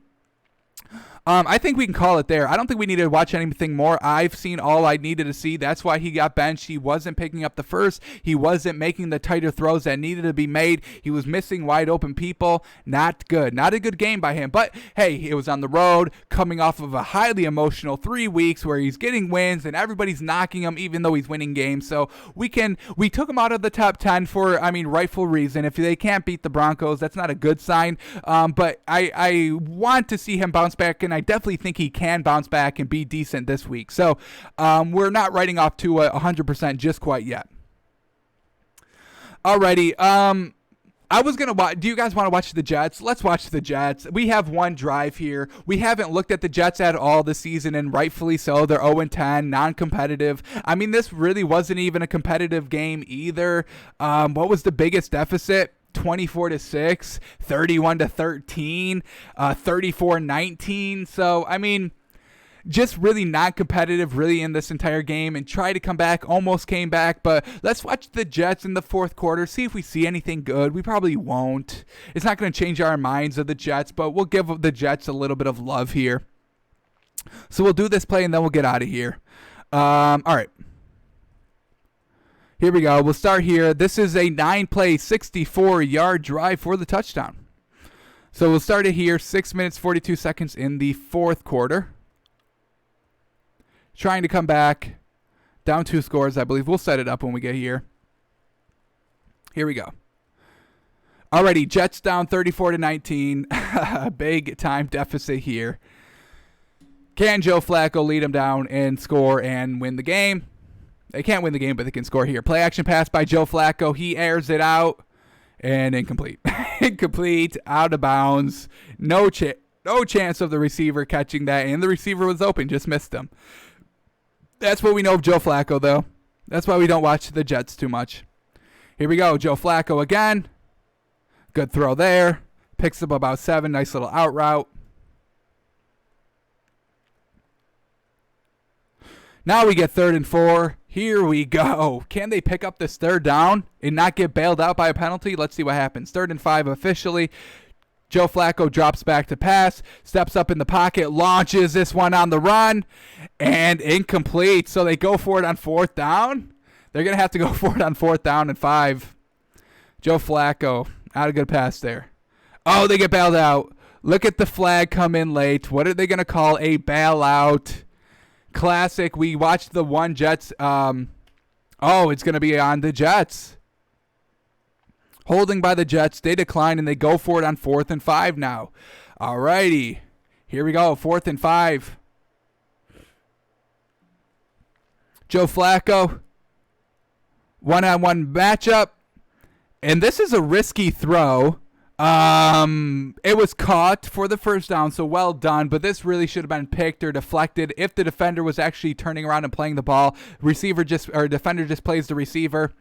I think we can call it there. I don't think we need to watch anything more. I've seen all I needed to see. That's why he got benched. He wasn't picking up the first. He wasn't making the tighter throws that needed to be made. He was missing wide open people. Not good. Not a good game by him. But, hey, it was on the road, coming off of a highly emotional 3 weeks where he's getting wins and everybody's knocking him even though he's winning games. So we took him out of the top 10 for, rightful reason. If they can't beat the Broncos, that's not a good sign. But I want to see him bounce back, and I definitely think he can bounce back and be decent this week. So we're not writing off to 100% just quite yet. Alrighty. I was going to watch. Do you guys want to watch the Jets? Let's watch the Jets. We have one drive here. We haven't looked at the Jets at all this season, and rightfully so. They're 0-10, non-competitive. This really wasn't even a competitive game either. What was the biggest deficit? 24-6, 31-13, 34-19. So, just really not competitive really in this entire game, and tried to come back, almost came back. But let's watch the Jets in the fourth quarter, see if we see anything good. We probably won't. It's not going to change our minds of the Jets, but we'll give the Jets a little bit of love here. So we'll do this play, and then we'll get out of here. All right. Here we go. We'll start here. This is a 9-play, 64-yard drive for the touchdown. So we'll start it here. 6 minutes, 42 seconds in the fourth quarter. Trying to come back. Down 2 scores, I believe. We'll set it up when we get here. Here we go. Alrighty, Jets down 34-19. Big time deficit here. Can Joe Flacco lead them down and score and win the game? They can't win the game, but they can score here. Play action pass by Joe Flacco. He airs it out. And incomplete. Incomplete. Out of bounds. No chance of the receiver catching that. And the receiver was open. Just missed him. That's what we know of Joe Flacco, though. That's why we don't watch the Jets too much. Here we go. Joe Flacco again. Good throw there. Picks up about 7. Nice little out route. Now we get 3rd and 4. Here we go. Can they pick up this third down and not get bailed out by a penalty? Let's see what happens. 3rd and 5 officially. Joe Flacco drops back to pass, steps up in the pocket, launches this one on the run, and incomplete. So they go for it on 4th down. They're going to have to go for it on 4th down and 5. Joe Flacco, not a good pass there. Oh, they get bailed out. Look at the flag come in late. What are they going to call a bailout? Classic. We watched the one Jets. It's going to be on the Jets. Holding by the Jets. They decline, and they go for it on 4th and 5 now. Alrighty. Here we go. 4th and 5. Joe Flacco. One-on-one matchup. And this is a risky throw. It was caught for the first down, so well done, but this really should have been picked or deflected if the defender was actually turning around and playing the ball. Defender just plays the receiver.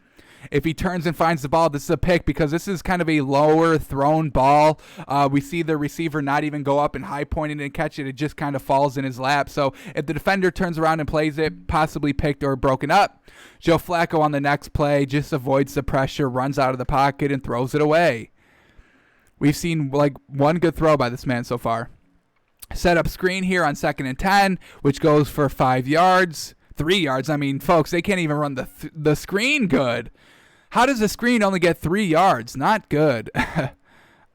If he turns and finds the ball, this is a pick because this is kind of a lower thrown ball. We see the receiver not even go up and high point it and catch it. It just kind of falls in his lap. So if the defender turns around and plays it, possibly picked or broken up, Joe Flacco on the next play just avoids the pressure, runs out of the pocket, and throws it away. We've seen like one good throw by this man so far. Set up screen here on 2nd and 10, which goes for 5 yards. 3 yards. I mean, folks, they can't even run the screen good. How does the screen only get 3 yards? Not good. All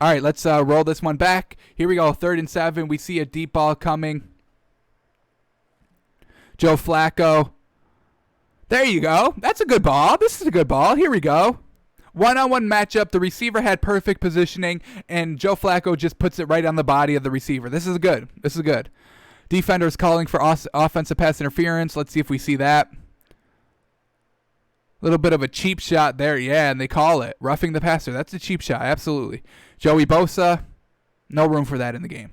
right, let's roll this one back. Here we go, 3rd and 7. We see a deep ball coming. Joe Flacco. There you go. That's a good ball. This is a good ball. Here we go. One-on-one matchup. The receiver had perfect positioning, and Joe Flacco just puts it right on the body of the receiver. This is good. This is good. Defenders calling for offensive pass interference. Let's see if we see that. A little bit of a cheap shot there. Yeah, and they call it. Roughing the passer. That's a cheap shot. Absolutely. Joey Bosa. No room for that in the game.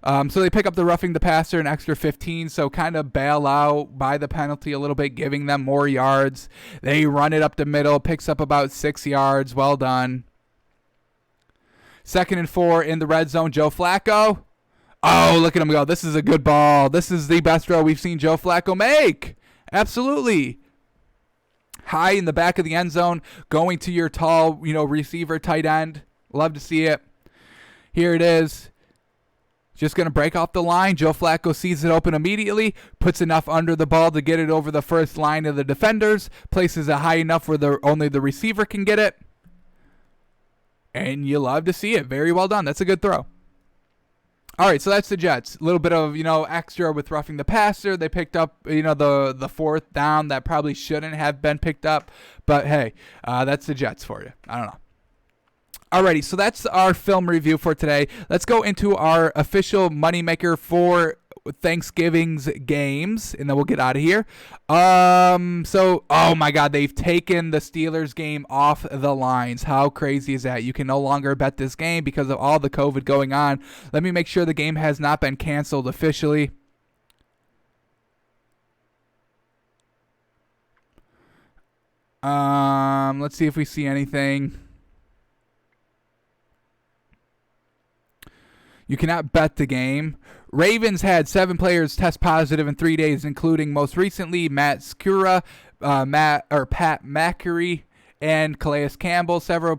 So they pick up the roughing the passer, an extra 15, so kind of bail out by the penalty a little bit, giving them more yards. They run it up the middle, picks up about 6 yards. Well done. 2nd and 4 in the red zone. Joe Flacco. Oh, look at him go. This is a good ball. This is the best throw we've seen Joe Flacco make. Absolutely. High in the back of the end zone, going to your tall, receiver, tight end. Love to see it. Here it is. Just going to break off the line. Joe Flacco sees it open immediately, puts enough under the ball to get it over the first line of the defenders, places it high enough where only the receiver can get it. And you love to see it. Very well done. That's a good throw. All right, so that's the Jets. A little bit of, extra with roughing the passer. They picked up, the 4th down that probably shouldn't have been picked up. But, hey, that's the Jets for you. I don't know. Alrighty, so that's our film review for today. Let's go into our official moneymaker for Thanksgiving's games, and then we'll get out of here. Oh my God, they've taken the Steelers game off the lines. How crazy is that? You can no longer bet this game because of all the COVID going on. Let me make sure the game has not been canceled officially. Let's see if we see anything. You cannot bet the game. Ravens had 7 players test positive in 3 days, including most recently Matt Skura, Pat McCurry, and Calais Campbell. Several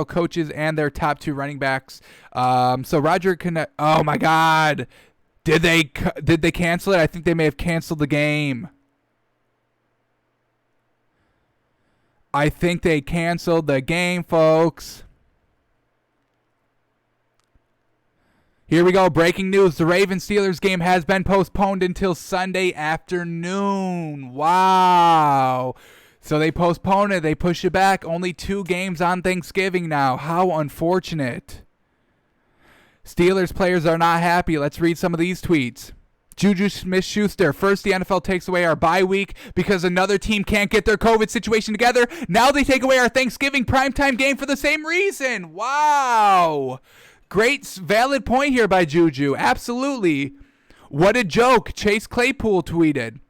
coaches, and their top 2 running backs. So Roger Connect. Oh my God, did they cancel it? I think they may have canceled the game. I think they canceled the game, folks. Here we go. Breaking news. The Ravens-Steelers game has been postponed until Sunday afternoon. Wow. So they postponed it. They pushed it back. Only 2 games on Thanksgiving now. How unfortunate. Steelers players are not happy. Let's read some of these tweets. Juju Smith-Schuster. First, the NFL takes away our bye week because another team can't get their COVID situation together. Now they take away our Thanksgiving primetime game for the same reason. Wow. Great, valid point here by Juju. Absolutely. What a joke. Chase Claypool tweeted.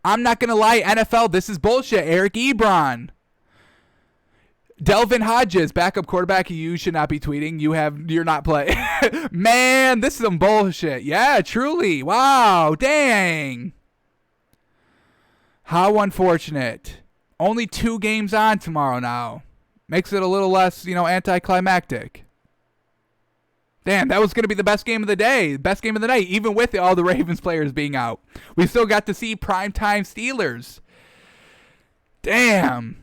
I'm not going to lie, NFL, this is bullshit. Eric Ebron. Delvin Hodges, backup quarterback. You should not be tweeting. You're not playing. Man, this is some bullshit. Yeah, truly. Wow. Dang. How unfortunate. Only 2 games on tomorrow now. Makes it a little less, anticlimactic. Damn, that was going to be the best game of the day, best game of the night, even with all the Ravens players being out. We still got to see primetime Steelers. Damn.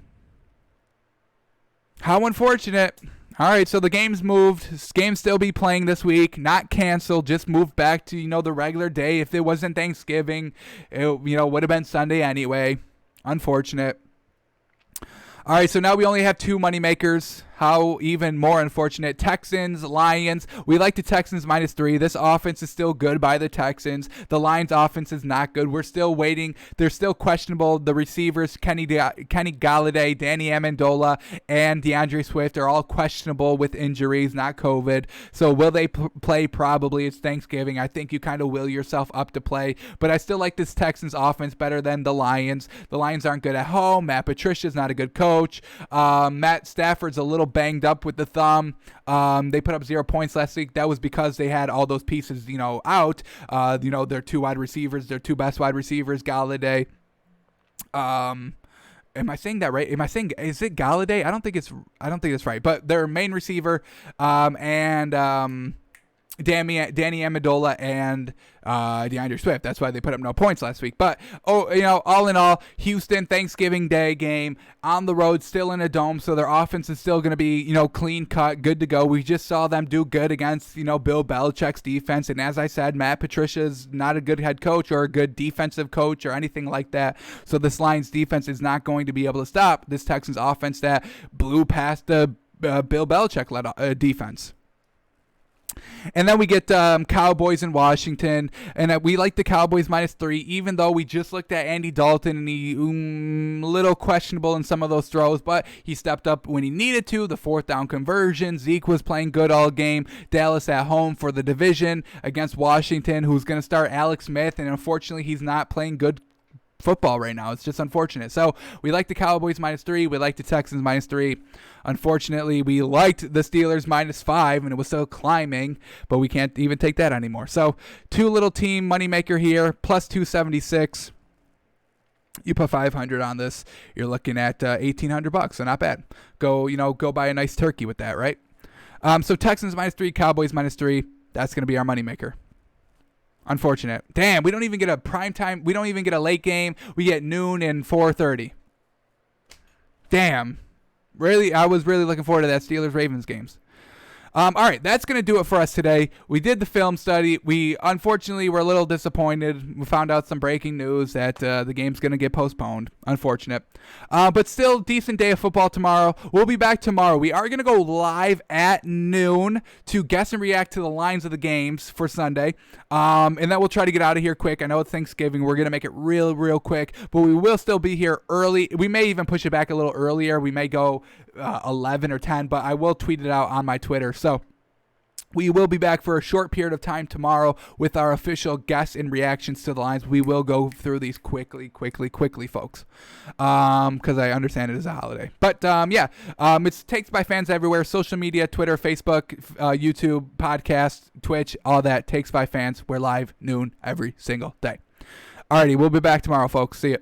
How unfortunate. All right, so the game's moved. This game still be playing this week, not canceled, just moved back to, the regular day. If it wasn't Thanksgiving, it, would have been Sunday anyway. Unfortunate. All right, so now we only have 2 moneymakers. how even more unfortunate, Texans, Lions. We like the Texans -3. This offense is still good by the Texans. The Lions offense is not good. We're still waiting. They're still questionable. The receivers, Kenny Galladay, Danny Amendola, and DeAndre Swift are all questionable with injuries, not COVID. So will they play? Probably. It's Thanksgiving. I think you kind of will yourself up to play. But I still like this Texans offense better than the Lions. The Lions aren't good at home. Matt Patricia's not a good coach. Matt Stafford's a little banged up with the thumb. They put up 0 points last week. That was because they had all those pieces, out. Their two wide receivers, their two best wide receivers, Galladay. Am I saying that right? Is it Galladay? I don't think it's right. But their main receiver, and Danny Amendola and DeAndre Swift. That's why they put up no points last week. But, all in all, Houston, Thanksgiving Day game, on the road, still in a dome, so their offense is still going to be, clean cut, good to go. We just saw them do good against, Bill Belichick's defense. And as I said, Matt Patricia's not a good head coach or a good defensive coach or anything like that. So this Lions defense is not going to be able to stop this Texans offense that blew past the Bill Belichick-led defense. And then we get Cowboys in Washington, and we like the Cowboys -3, even though we just looked at Andy Dalton, and he little questionable in some of those throws, but he stepped up when he needed to. The 4th down conversion. Zeke was playing good all game. Dallas at home for the division against Washington, who's going to start Alex Smith, and unfortunately he's not playing good football right now. It's just unfortunate. So we like the Cowboys -3. We like the Texans -3. Unfortunately, we liked the Steelers -5, and it was still climbing, but we can't even take that anymore. So two little team moneymaker here, plus 276. You put 500 on this, you're looking at $1,800, so not bad. Go buy a nice turkey with that, right? So Texans -3, Cowboys -3. That's going to be our moneymaker. Unfortunate. Damn, we don't even get a prime time. We don't even get a late game. We get noon and 4:30. Damn. Really, I was really looking forward to that Steelers-Ravens games. All right, that's going to do it for us today. We did the film study. We, unfortunately, were a little disappointed. We found out some breaking news that the game's going to get postponed. Unfortunate. But still, decent day of football tomorrow. We'll be back tomorrow. We are going to go live at noon to guess and react to the lines of the games for Sunday. And then we'll try to get out of here quick. I know it's Thanksgiving. We're going to make it real quick. But we will still be here early. We may even push it back a little earlier. We may go 11 or 10, but I will tweet it out on my Twitter. So we will be back for a short period of time tomorrow with our official guess and reactions to the lines. We will go through these quickly, folks, because I understand it is a holiday. But it's Takes by Fans everywhere: social media, Twitter, Facebook, YouTube, podcast, Twitch, all that. Takes by Fans. We're live noon every single day. Alrighty, we'll be back tomorrow, folks. See ya.